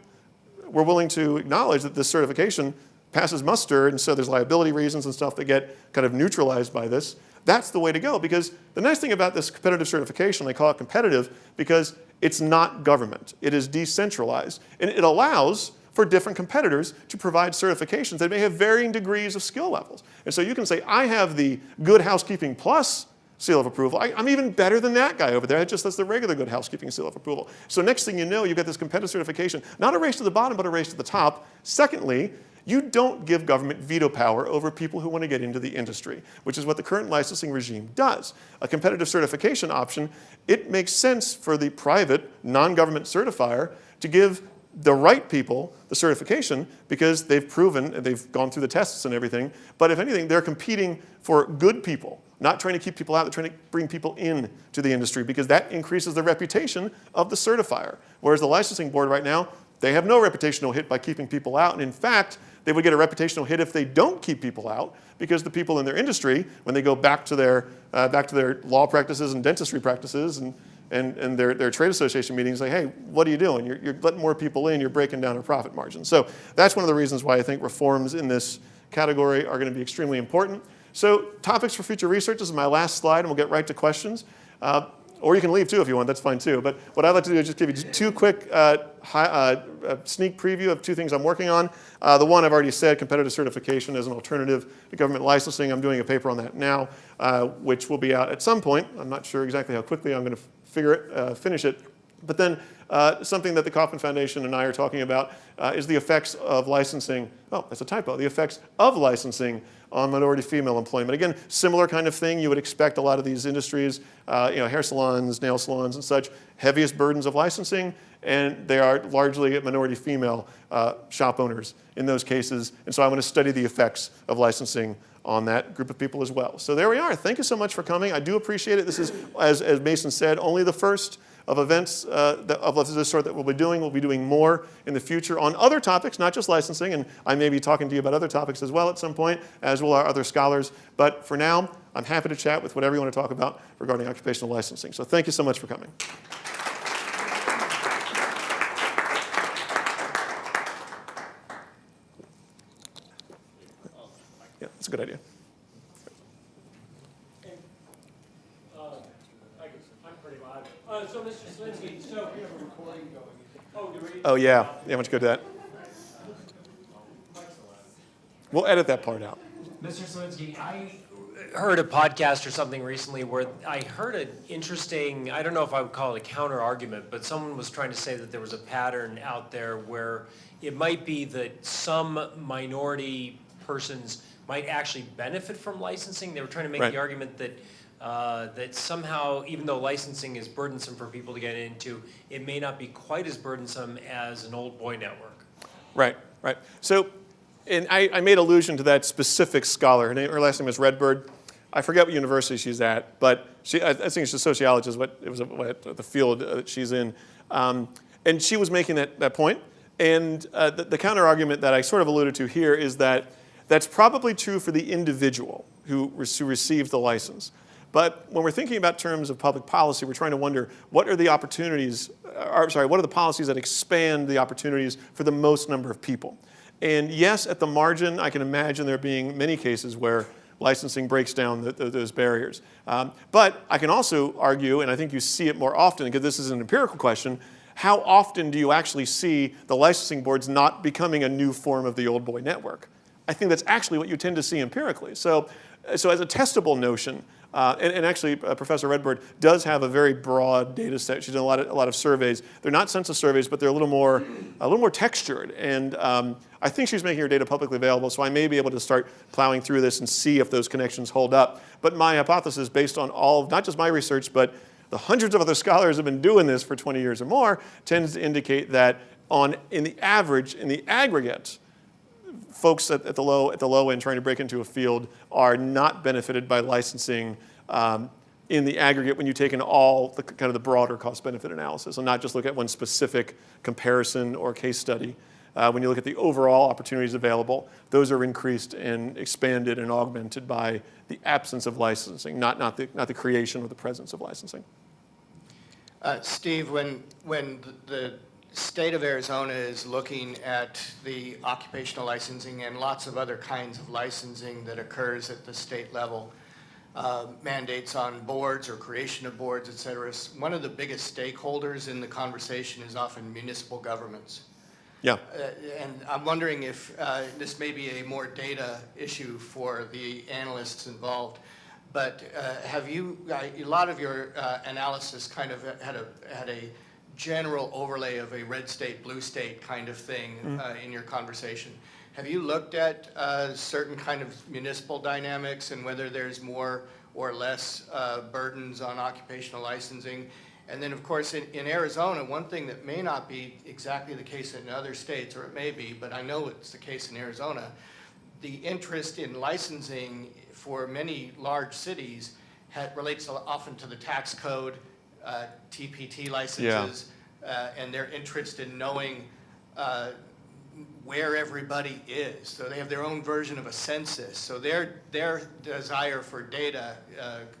acknowledge that this certification passes muster, and so there's liability reasons and stuff that get kind of neutralized by this, that's the way to go. Because the nice thing about this competitive certification, they call it competitive because it's not government. It is decentralized. And it allows for different competitors to provide certifications that may have varying degrees of skill levels. And so you can say, I have the Good Housekeeping Plus seal of approval. I'm even better than that guy over there. That's the regular Good Housekeeping seal of approval. So next thing you know, you've got this competitive certification, not a race to the bottom, but a race to the top. Secondly, you don't give government veto power over people who want to get into the industry, which is what the current licensing regime does. A competitive certification option, it makes sense for the private, non-government certifier to give the right people the certification because they've proven, they've gone through the tests and everything, but if anything, they're competing for good people, not trying to keep people out, they're trying to bring people in to the industry because that increases the reputation of the certifier. Whereas the licensing board right now, they have no reputational hit by keeping people out, and in fact, they would get a reputational hit if they don't keep people out because the people in their industry, when they go back to their law practices and dentistry practices and their trade association meetings say, hey, what are you doing? You're letting more people in, you're breaking down our profit margin. So that's one of the reasons why I think reforms in this category are going to be extremely important. So topics for future research, this is my last slide, and we'll get right to questions. Or you can leave too if you want, that's fine too. But what I'd like to do is just give you two quick sneak preview of two things I'm working on. The one I've already said, competitive certification as an alternative to government licensing. I'm doing a paper on that now, which will be out at some point. I'm not sure exactly how quickly I'm going to finish it. But then something that the Kauffman Foundation and I are talking about is the effects of licensing. Oh, that's a typo. The effects of licensing on minority female employment. Again, similar kind of thing. You would expect a lot of these industries, hair salons, nail salons and such, heaviest burdens of licensing, and they are largely minority female shop owners in those cases. And so I want to study the effects of licensing on that group of people as well. So there we are. Thank you so much for coming. I do appreciate it. This is, as Mason said, only the first of events of this sort that we'll be doing. We'll be doing more in the future on other topics, not just licensing, and I may be talking to you about other topics as well at some point, as will our other scholars. But for now, I'm happy to chat with whatever you want to talk about regarding occupational licensing. So thank you so much for coming. Yeah, that's a good idea. Oh, yeah. Yeah, why don't you go to that? We'll edit that part out. Mr. Slivinski, I heard a podcast or something recently where I heard an interesting, I don't know if I would call it a counter argument, but someone was trying to say that there was a pattern out there where it might be that some minority persons might actually benefit from licensing. They were trying to make Right. the argument that that somehow, even though licensing is burdensome for people to get into, it may not be quite as burdensome as an old boy network. Right, right. So, and I made allusion to that specific scholar. Her last name is Redbird. I forget what university she's at, but I think she's a sociologist. What the field that she's in, and she was making that point. And the counter argument that I sort of alluded to here is that that's probably true for the individual who received the license. But when we're thinking about terms of public policy, we're trying to wonder what are the opportunities, what are the policies that expand the opportunities for the most number of people? And yes, at the margin, I can imagine there being many cases where licensing breaks down those barriers. But I can also argue, and I think you see it more often, because this is an empirical question, how often do you actually see the licensing boards not becoming a new form of the old boy network? I think that's actually what you tend to see empirically. So as a testable notion, and actually Professor Redbird does have a very broad data set. She's done a lot of surveys. They're not census surveys, but they're a little more textured. And I think she's making her data publicly available, so I may be able to start plowing through this and see if those connections hold up. But my hypothesis, based on all of, not just my research, but the hundreds of other scholars who have been doing this for 20 years or more, tends to indicate that in the aggregate, folks at the low end trying to break into a field are not benefited by licensing in the aggregate when you take in all the kind of the broader cost-benefit analysis and not just look at one specific comparison or case study. When you look at the overall opportunities available, those are increased and expanded and augmented by the absence of licensing, not the creation or the presence of licensing. Steve, when the state of Arizona is looking at the occupational licensing and lots of other kinds of licensing that occurs at the state level, mandates on boards or creation of boards, et cetera, one of the biggest stakeholders in the conversation is often municipal governments. Yeah. And I'm wondering if this may be a more data issue for the analysts involved, but have you, a lot of your analysis kind of had a general overlay of a red state, blue state kind of thing in your conversation. Have you looked at certain kind of municipal dynamics and whether there's more or less burdens on occupational licensing? And then, of course, in Arizona, one thing that may not be exactly the case in other states, or it may be, but I know it's the case in Arizona, the interest in licensing for many large cities relates often to the tax code, TPT licenses, and their interest in knowing where everybody is. So they have their own version of a census. So their desire for data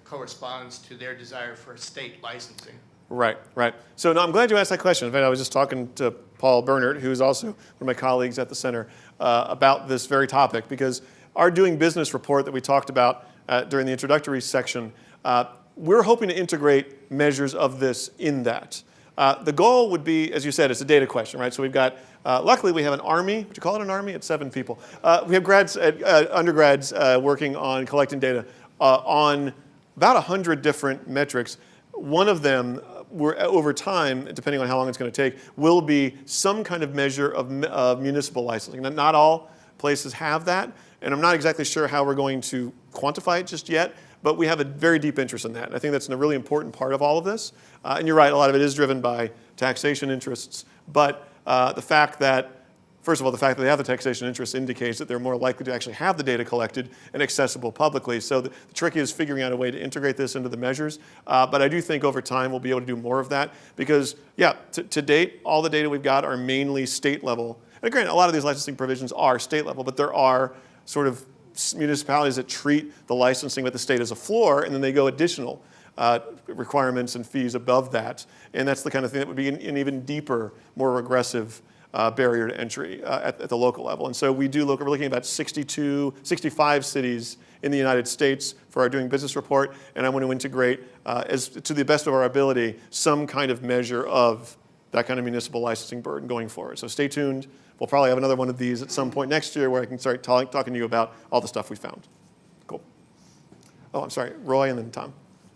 corresponds to their desire for state licensing. Right, right. So no, I'm glad you asked that question. In fact, I was just talking to Paul Bernert, who's also one of my colleagues at the center, about this very topic, because our doing business report that we talked about during the introductory section, we're hoping to integrate measures of this in that. The goal would be, as you said, it's a data question, right? So we've got, luckily we have an army. Would you call it an army? It's 7 people. We have undergrads working on collecting data on about 100 different metrics. One of them, over time, depending on how long it's going to take, will be some kind of measure of municipal licensing. Now, not all places have that, and I'm not exactly sure how we're going to quantify it just yet, but we have a very deep interest in that. And I think that's a really important part of all of this. And you're right, a lot of it is driven by taxation interests, but the fact that, first of all, the fact that they have the taxation interest indicates that they're more likely to actually have the data collected and accessible publicly. So the trick is figuring out a way to integrate this into the measures. But I do think over time we'll be able to do more of that because, yeah, to date, all the data we've got are mainly state level. And granted, a lot of these licensing provisions are state level, but there are sort of municipalities that treat the licensing with the state as a floor, and then they go additional requirements and fees above that. And that's the kind of thing that would be an even deeper, more regressive barrier to entry at the local level. And so we're looking at about 65 cities in the United States for our doing business report, and I want to integrate, as to the best of our ability, some kind of measure of that kind of municipal licensing burden going forward. So stay tuned. We'll probably have another one of these at some point next year where I can start talking to you about all the stuff we found. Cool. Oh, I'm sorry, Roy and then Tom.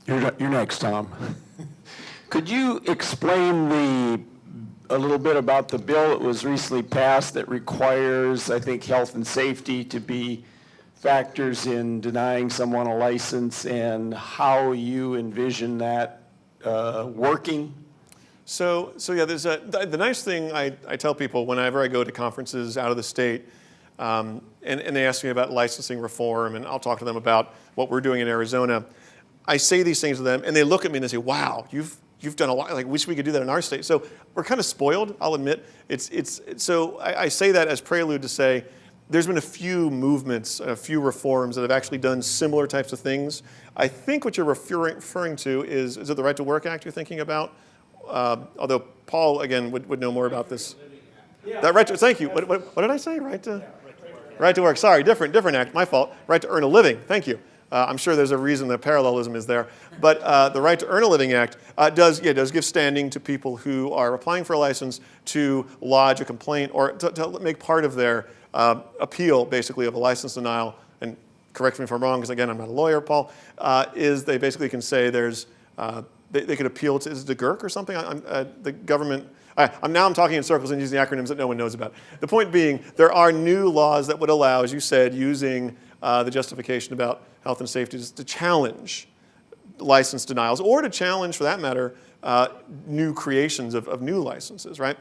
You're next, Tom. Could you explain a little bit about the bill that was recently passed that requires, I think, health and safety to be factors in denying someone a license, and how you envision that working? So yeah, there's the nice thing I tell people whenever I go to conferences out of the state, and they ask me about licensing reform, and I'll talk to them about what we're doing in Arizona. I say these things to them, and they look at me and they say, "Wow, you've done a lot. Like, wish we could do that in our state." So we're kind of spoiled, I'll admit. So I say that as prelude to say, there's been a few movements, a few reforms that have actually done similar types of things. I think what you're referring to is it the Right to Work Act you're thinking about? Although Paul, again, would know more about this. That right to, thank you. What did I say? Right to work. Sorry, different act. My fault. Right to earn a living. Thank you. I'm sure there's a reason the parallelism is there. But the Right to Earn a Living Act does give standing to people who are applying for a license to lodge a complaint or to make part of their appeal, basically, of a license denial. And correct me if I'm wrong, because again, I'm not a lawyer, Paul. Is they basically can say there's they could appeal to, is it the GERC or something? The government. I'm talking in circles and using acronyms that no one knows about. The point being, there are new laws that would allow, as you said, using the justification about health and safety to challenge license denials, or to challenge, for that matter, new creations of new licenses, right?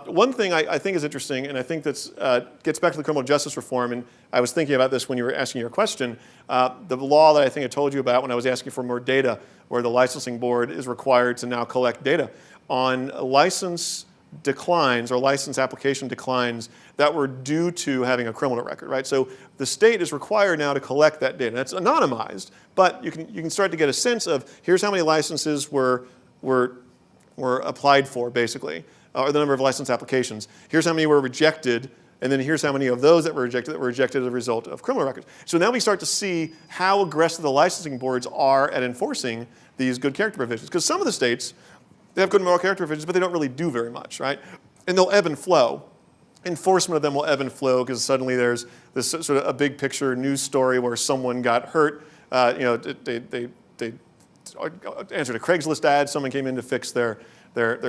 One thing I think is interesting, and I think that gets back to the criminal justice reform, and I was thinking about this when you were asking your question, the law that I think I told you about when I was asking for more data, where the licensing board is required to now collect data on license declines or license application declines that were due to having a criminal record, right? So the state is required now to collect that data. That's anonymized, but you can start to get a sense of here's how many licenses were applied for, basically, or the number of license applications. Here's how many were rejected, and then here's how many of those that were rejected as a result of criminal records. So now we start to see how aggressive the licensing boards are at enforcing these good character provisions. Because some of the states, they have good moral character provisions, but they don't really do very much, right? And they'll ebb and flow. Enforcement of them will ebb and flow because suddenly there's this sort of a big picture news story where someone got hurt. They answered a Craigslist ad. Someone came in to fix their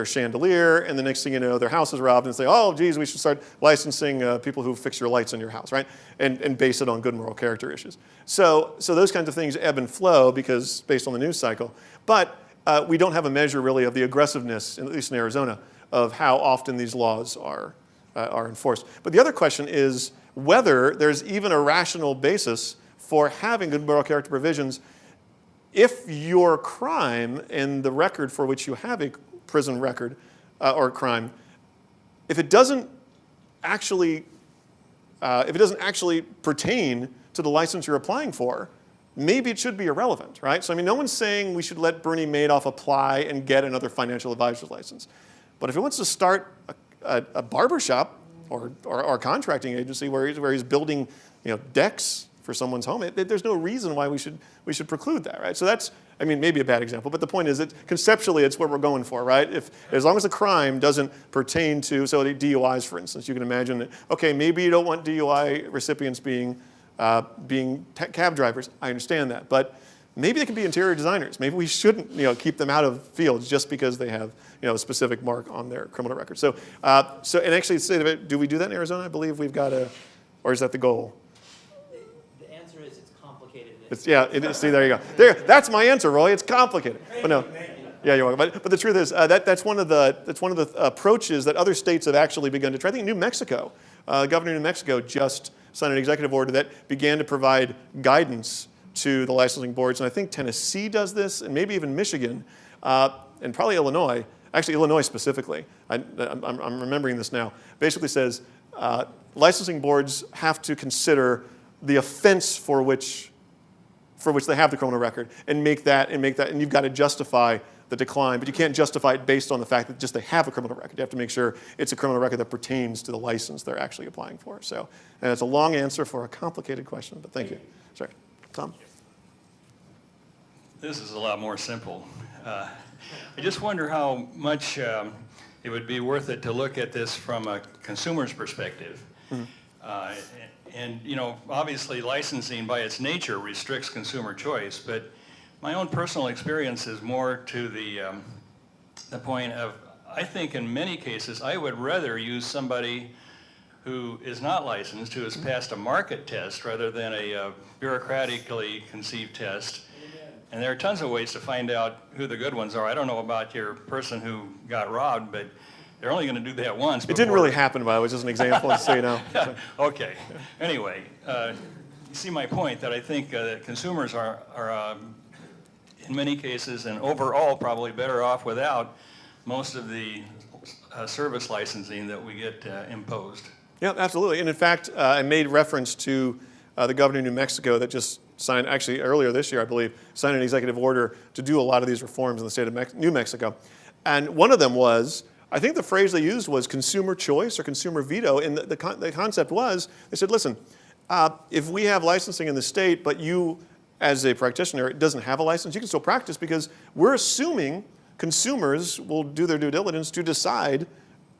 chandelier, and the next thing you know, their house is robbed, and say, "Oh, geez, we should start licensing people who fix your lights in your house," right? And base it on good moral character issues. So those kinds of things ebb and flow because based on the news cycle, but we don't have a measure really of the aggressiveness, at least in Arizona, of how often these laws are enforced. But the other question is whether there's even a rational basis for having good moral character provisions if your crime and the record for which you have a prison record or crime, if it doesn't actually pertain to the license you're applying for, maybe it should be irrelevant, right? So I mean, no one's saying we should let Bernie Madoff apply and get another financial advisor's license. But if he wants to start a barbershop or a contracting agency where he's building, decks for someone's home, there's no reason why we should preclude that, right? So that's, I mean, maybe a bad example, but the point is that conceptually it's what we're going for, right? As long as the crime doesn't pertain to, so DUIs, for instance, you can imagine that, okay, maybe you don't want DUI recipients being cab drivers. I understand that, but maybe they can be interior designers. Maybe we shouldn't, keep them out of fields just because they have, a specific mark on their criminal record. So and actually, do we do that in Arizona? I believe we've got or is that the goal? The answer is it's complicated. See, there you go. That's my answer, Roy. It's complicated. But no. Yeah, you're welcome. But the truth is, that's one of the approaches that other states have actually begun to try. I think New Mexico, Governor of New Mexico just signed an executive order that began to provide guidance to the licensing boards, and I think Tennessee does this, and maybe even Michigan, and probably Illinois. Actually, Illinois specifically. I'm remembering this now. Basically says licensing boards have to consider the offense for which they have the criminal record and make that, and you've got to justify the decline, but you can't justify it based on the fact that just they have a criminal record. You have to make sure it's a criminal record that pertains to the license they're actually applying for. So, and it's a long answer for a complicated question, but thank you. Sorry, Tom? This is a lot more simple. I just wonder how much it would be worth it to look at this from a consumer's perspective. And you know, obviously licensing by its nature restricts consumer choice, but my own personal experience is more to the point of, I think in many cases I would rather use somebody who is not licensed, who has passed a market test rather than a bureaucratically conceived test. And there are tons of ways to find out who the good ones are. I don't know about your person who got robbed, but they're only going to do that once. It didn't really happen, but it was just an example, just so you know. Okay. Anyway, you see my point that I think that consumers are in many cases and overall probably better off without most of the service licensing that we get imposed. Yeah, absolutely. And in fact, I made reference to the governor of New Mexico that just signed, actually earlier this year, I believe, signed an executive order to do a lot of these reforms in the state of New Mexico. And one of them was, I think the phrase they used was consumer choice or consumer veto. And the concept was, they said, listen, if we have licensing in the state, but you, as a practitioner, doesn't have a license, you can still practice because we're assuming consumers will do their due diligence to decide,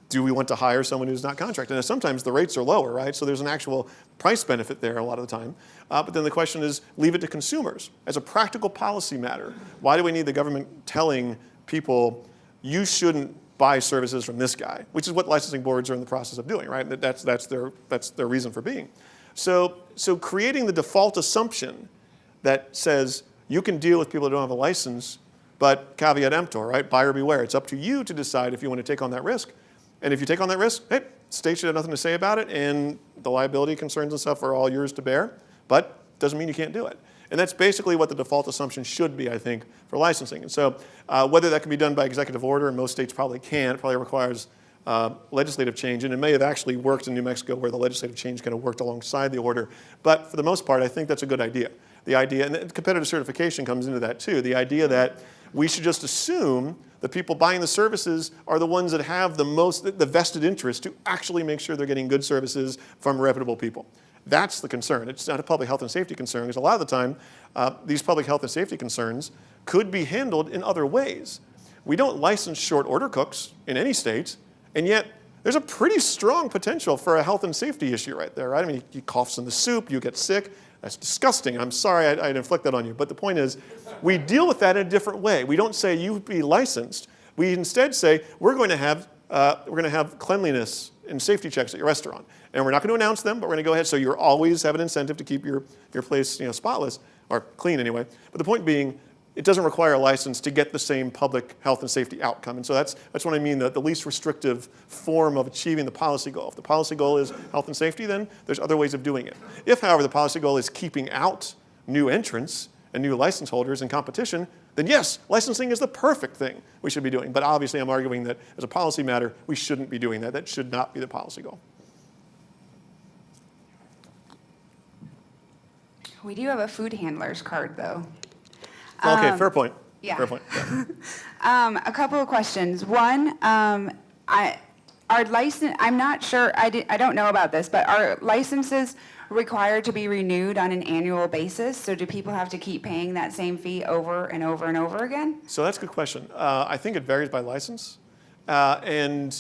do we want to hire someone who's not contracted? And sometimes the rates are lower, right? So there's an actual price benefit there a lot of the time. But then the question is, leave it to consumers. As a practical policy matter, why do we need the government telling people, you shouldn't buy services from this guy, which is what licensing boards are in the process of doing, right? That's their reason for being. So creating the default assumption that says you can deal with people who don't have a license, but caveat emptor, right? Buyer beware. It's up to you to decide if you want to take on that risk. And if you take on that risk, hey, state should have nothing to say about it, and the liability concerns and stuff are all yours to bear, but doesn't mean you can't do it. And that's basically what the default assumption should be, I think, for licensing. And so whether that can be done by executive order, and most states probably can't, it probably requires legislative change, and it may have actually worked in New Mexico where the legislative change kind of worked alongside the order. But for the most part, I think that's a good idea. The idea, and the competitive certification comes into that too, the idea that we should just assume the people buying the services are the ones that have the vested interest to actually make sure they're getting good services from reputable people. That's the concern. It's not a public health and safety concern, because a lot of the time, these public health and safety concerns could be handled in other ways. We don't license short order cooks in any state, and yet there's a pretty strong potential for a health and safety issue right there, right? I mean, he coughs in the soup, you get sick. That's disgusting. I'm sorry I'd inflict that on you. But the point is, we deal with that in a different way. We don't say you be licensed. We instead say we're going to have cleanliness and safety checks at your restaurant, and we're not going to announce them, but we're going to go ahead so you always have an incentive to keep your place spotless or clean anyway. But the point being, it doesn't require a license to get the same public health and safety outcome. And so that's what I mean, the least restrictive form of achieving the policy goal. If the policy goal is health and safety, then there's other ways of doing it. If, however, the policy goal is keeping out new entrants and new license holders in competition, then yes, licensing is the perfect thing we should be doing. But obviously I'm arguing that as a policy matter, we shouldn't be doing that. That should not be the policy goal. We do have a food handler's card, though. Okay, fair point. Yeah. Fair point. Yeah. A couple of questions. One, our license, I'm not sure, I don't know about this, but are licenses required to be renewed on an annual basis? So do people have to keep paying that same fee over and over and over again? So that's a good question. I think it varies by license. And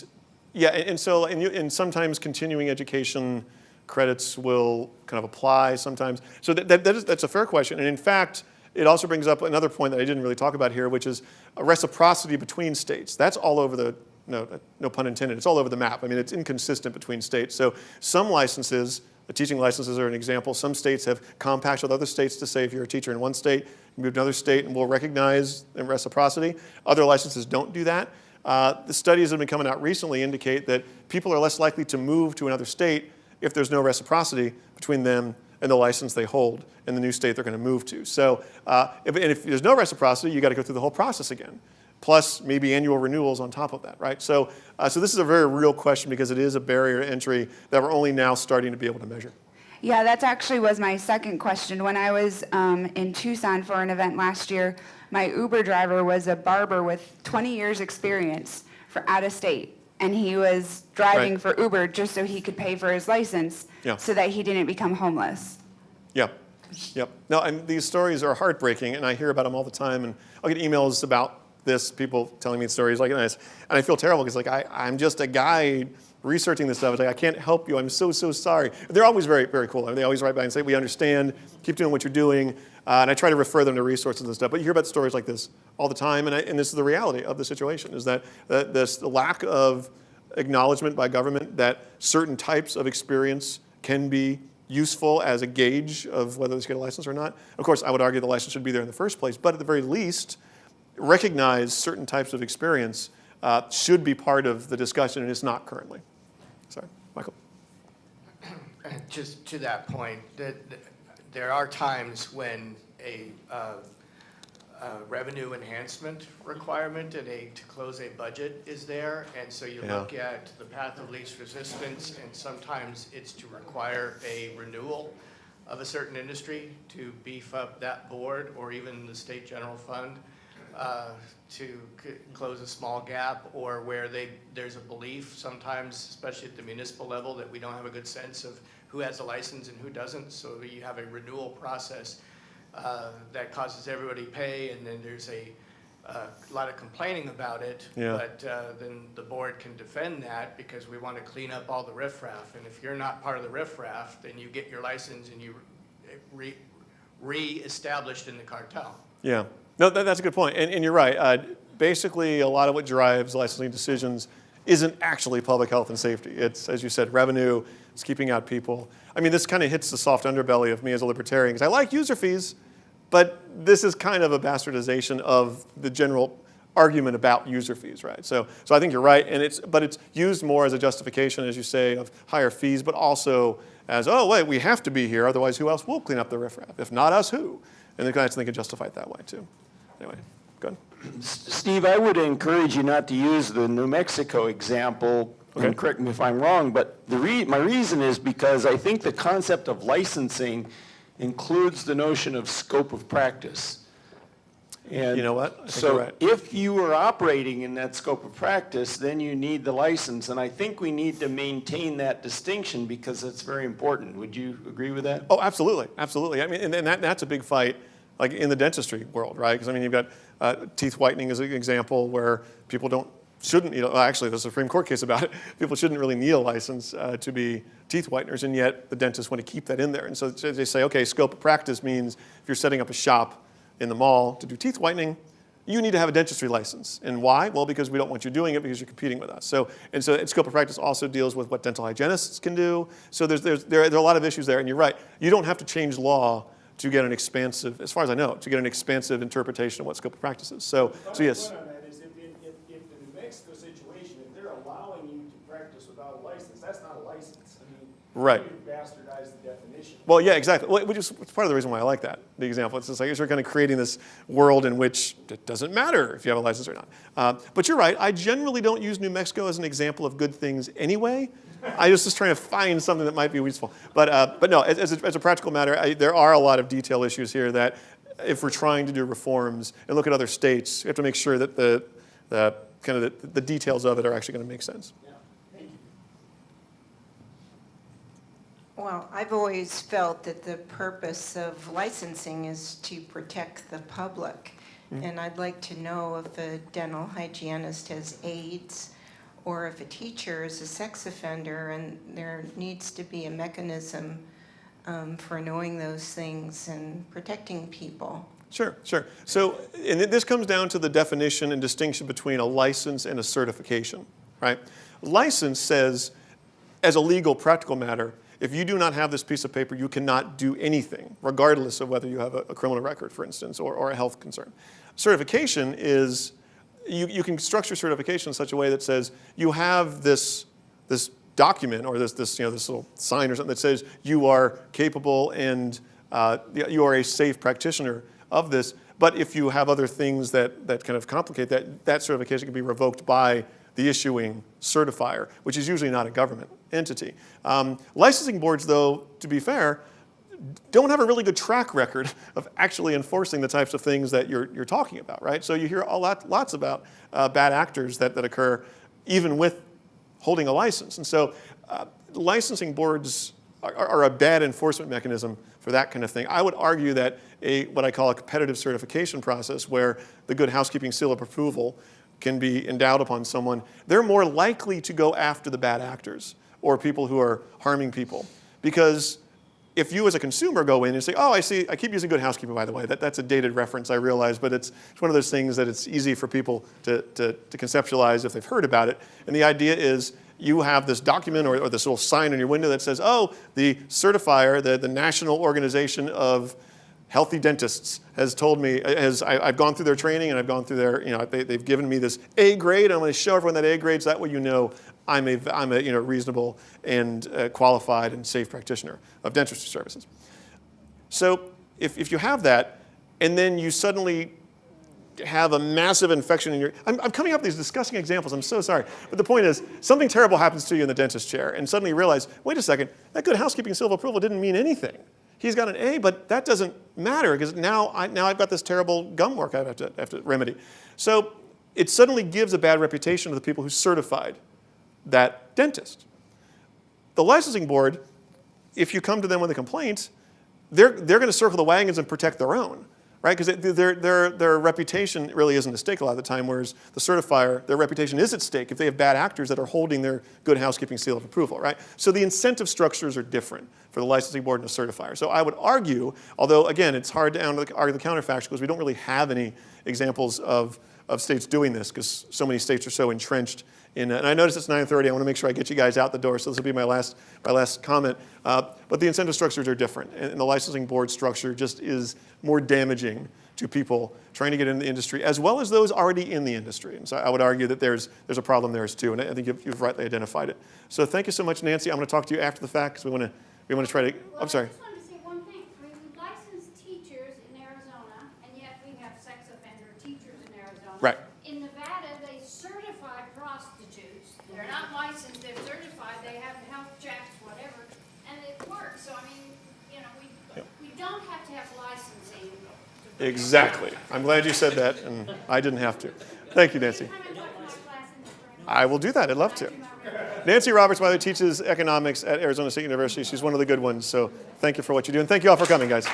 sometimes continuing education credits will kind of apply sometimes. So that's a fair question. And in fact, it also brings up another point that I didn't really talk about here, which is a reciprocity between states. That's all over the, no pun intended, it's all over the map. I mean, it's inconsistent between states. So some licenses, the teaching licenses are an example. Some states have compacts with other states to say if you're a teacher in one state, you move to another state and we'll recognize reciprocity. Other licenses don't do that. The studies that have been coming out recently indicate that people are less likely to move to another state if there's no reciprocity between them and the license they hold in the new state they're going to move to. So if there's no reciprocity, you got to go through the whole process again, plus maybe annual renewals on top of that, right? So this is a very real question because it is a barrier to entry that we're only now starting to be able to measure. Yeah, that actually was my second question. When I was in Tucson for an event last year, my Uber driver was a barber with 20 years experience for out of state. And he was driving Right. for Uber just so he could pay for his license so that he didn't become homeless. Yep. No, and these stories are heartbreaking, and I hear about them all the time. And I'll get emails about this, people telling me stories like this, and I feel terrible because like I'm just a guy researching this stuff. It's like, I can't help you. I'm so sorry. They're always very, very cool. I mean, they always write back and say, we understand. Keep doing what you're doing. And I try to refer them to resources and stuff. But you hear about stories like this all the time, and this is the reality of the situation, is that this lack of acknowledgement by government that certain types of experience can be useful as a gauge of whether they get a license or not. Of course, I would argue the license should be there in the first place, but at the very least, recognize certain types of experience should be part of the discussion, and it's not currently. Sorry, Michael. Just to that point, there are times when a revenue enhancement requirement to close a budget is there, and so you look at the path of least resistance, and sometimes it's to require a renewal of a certain industry to beef up that board or even the state general fund to close a small gap, or where there's a belief sometimes, especially at the municipal level, that we don't have a good sense of who has a license and who doesn't, so you have a renewal process that causes everybody to pay, and then there's a lot of complaining about it, but then the board can defend that because we want to clean up all the riffraff, and if you're not part of the riffraff, then you get your license and you re-established in the cartel. Yeah, no, that's a good point, and you're right. Basically, a lot of what drives licensing decisions isn't actually public health and safety. It's, as you said, revenue. It's keeping out people. I mean, this kind of hits the soft underbelly of me as a libertarian, because I like user fees, but this is kind of a bastardization of the general argument about user fees, right? So I think you're right, but it's used more as a justification, as you say, of higher fees, but also as, oh, wait, we have to be here, otherwise who else will clean up the riffraff? If not us, who? And the guys think can justify it that way, too. Anyway, go ahead. Steve, I would encourage you not to use the New Mexico example, and correct me if I'm wrong, but my reason is because I think the concept of licensing includes the notion of scope of practice. And you know what? I think so you're right. if you are operating in that scope of practice, then you need the license, and I think we need to maintain that distinction because it's very important. Would you agree with that? Oh, absolutely, absolutely. I mean, and that's a big fight, like in the dentistry world, right? Because I mean, you've got teeth whitening as an example where people shouldn't, actually there's a Supreme Court case about it. People shouldn't really need a license to be teeth whiteners, and yet the dentists want to keep that in there. And so they say, okay, scope of practice means if you're setting up a shop in the mall to do teeth whitening, you need to have a dentistry license. And why? Well, because we don't want you doing it because you're competing with us. So scope of practice also deals with what dental hygienists can do. So there are a lot of issues there, and you're right. You don't have to change law to get an expansive, as far as I know, to get an expansive interpretation of what scope of practice is. So yes. What I meant is if the New Mexico situation, if they're allowing you to practice without a license, that's not a license. I mean, Right. you bastardize the definition. Well, yeah, exactly. Well, which is part of the reason why I like the example. It's just like you're kind of creating this world in which it doesn't matter if you have a license or not. But you're right. I generally don't use New Mexico as an example of good things anyway. I was just trying to find something that might be useful. But no, as a practical matter, there are a lot of detail issues here that if we're trying to do reforms and look at other states, we have to make sure that the details of it are actually going to make sense. Well, I've always felt that the purpose of licensing is to protect the public. And I'd like to know if a dental hygienist has AIDS or if a teacher is a sex offender, and there needs to be a mechanism for knowing those things and protecting people. Sure. So, and this comes down to the definition and distinction between a license and a certification, right? License says, as a legal, practical matter, if you do not have this piece of paper, you cannot do anything, regardless of whether you have a criminal record, for instance, or a health concern. Certification is, you can structure certification in such a way that says you have this document or this little sign or something that says you are capable and you are a safe practitioner of this. But if you have other things that kind of complicate that certification can be revoked by the issuing certifier, which is usually not a government entity. Licensing boards, though, to be fair, don't have a really good track record of actually enforcing the types of things that you're talking about, right? So you hear lots about bad actors that occur even with holding a license. And so licensing boards are a bad enforcement mechanism for for that kind of thing. I would argue that what I call a competitive certification process, where the good housekeeping seal of approval can be endowed upon someone, they're more likely to go after the bad actors or people who are harming people. Because if you as a consumer go in and say, oh, I keep using good housekeeping, by the way, that's a dated reference, I realize, but it's one of those things that it's easy for people to conceptualize if they've heard about it. And the idea is you have this document or this little sign on your window that says, oh, the certifier, the National Organization of Healthy Dentists has told me, I've gone through their training and I've gone through their, they've given me this A grade. I'm going to show everyone that A grade, so that way you know I'm a reasonable and qualified and safe practitioner of dentistry services. So if you have that, and then you suddenly have a massive infection in your, I'm coming up with these disgusting examples, I'm so sorry. But the point is, something terrible happens to you in the dentist chair, and suddenly you realize, wait a second, that good housekeeping seal of approval didn't mean anything. He's got an A, but that doesn't matter, because now I've got this terrible gum work I have to remedy. So it suddenly gives a bad reputation to the people who certified that dentist. The licensing board, if you come to them with a complaint, they're going to circle the wagons and protect their own, right? Because their reputation really isn't at stake a lot of the time, whereas the certifier, their reputation is at stake if they have bad actors that are holding their good housekeeping seal of approval, right? So the incentive structures are different for the licensing board and the certifier. So I would argue, although again, it's hard to argue the counterfactual because we don't really have any examples of states doing this because so many states are so entrenched in, and I notice it's 9:30. I want to make sure I get you guys out the door, so this will be my last comment. But the incentive structures are different, and the licensing board structure just is more damaging to people trying to get into the industry, as well as those already in the industry. And so I would argue that there's a problem there too, and I think you've rightly identified it. So thank you so much, Nancy. I'm going to talk to you after the fact because we want to try to. I'm sorry. I just wanted to say one thing. We license teachers in Arizona, and yet we have sex offender teachers in Arizona. Right. In Nevada, they certify prostitutes. They're not licensed, they're certified, they have health checks, whatever, and it works. So, I mean, we don't have to have licensing. Exactly. I'm glad you said that, and I didn't have to. Thank you, Nancy. I will do that. I'd love to. Nancy Roberts, by the way, teaches economics at Arizona State University. She's one of the good ones, so thank you for what you do, and thank you all for coming, guys.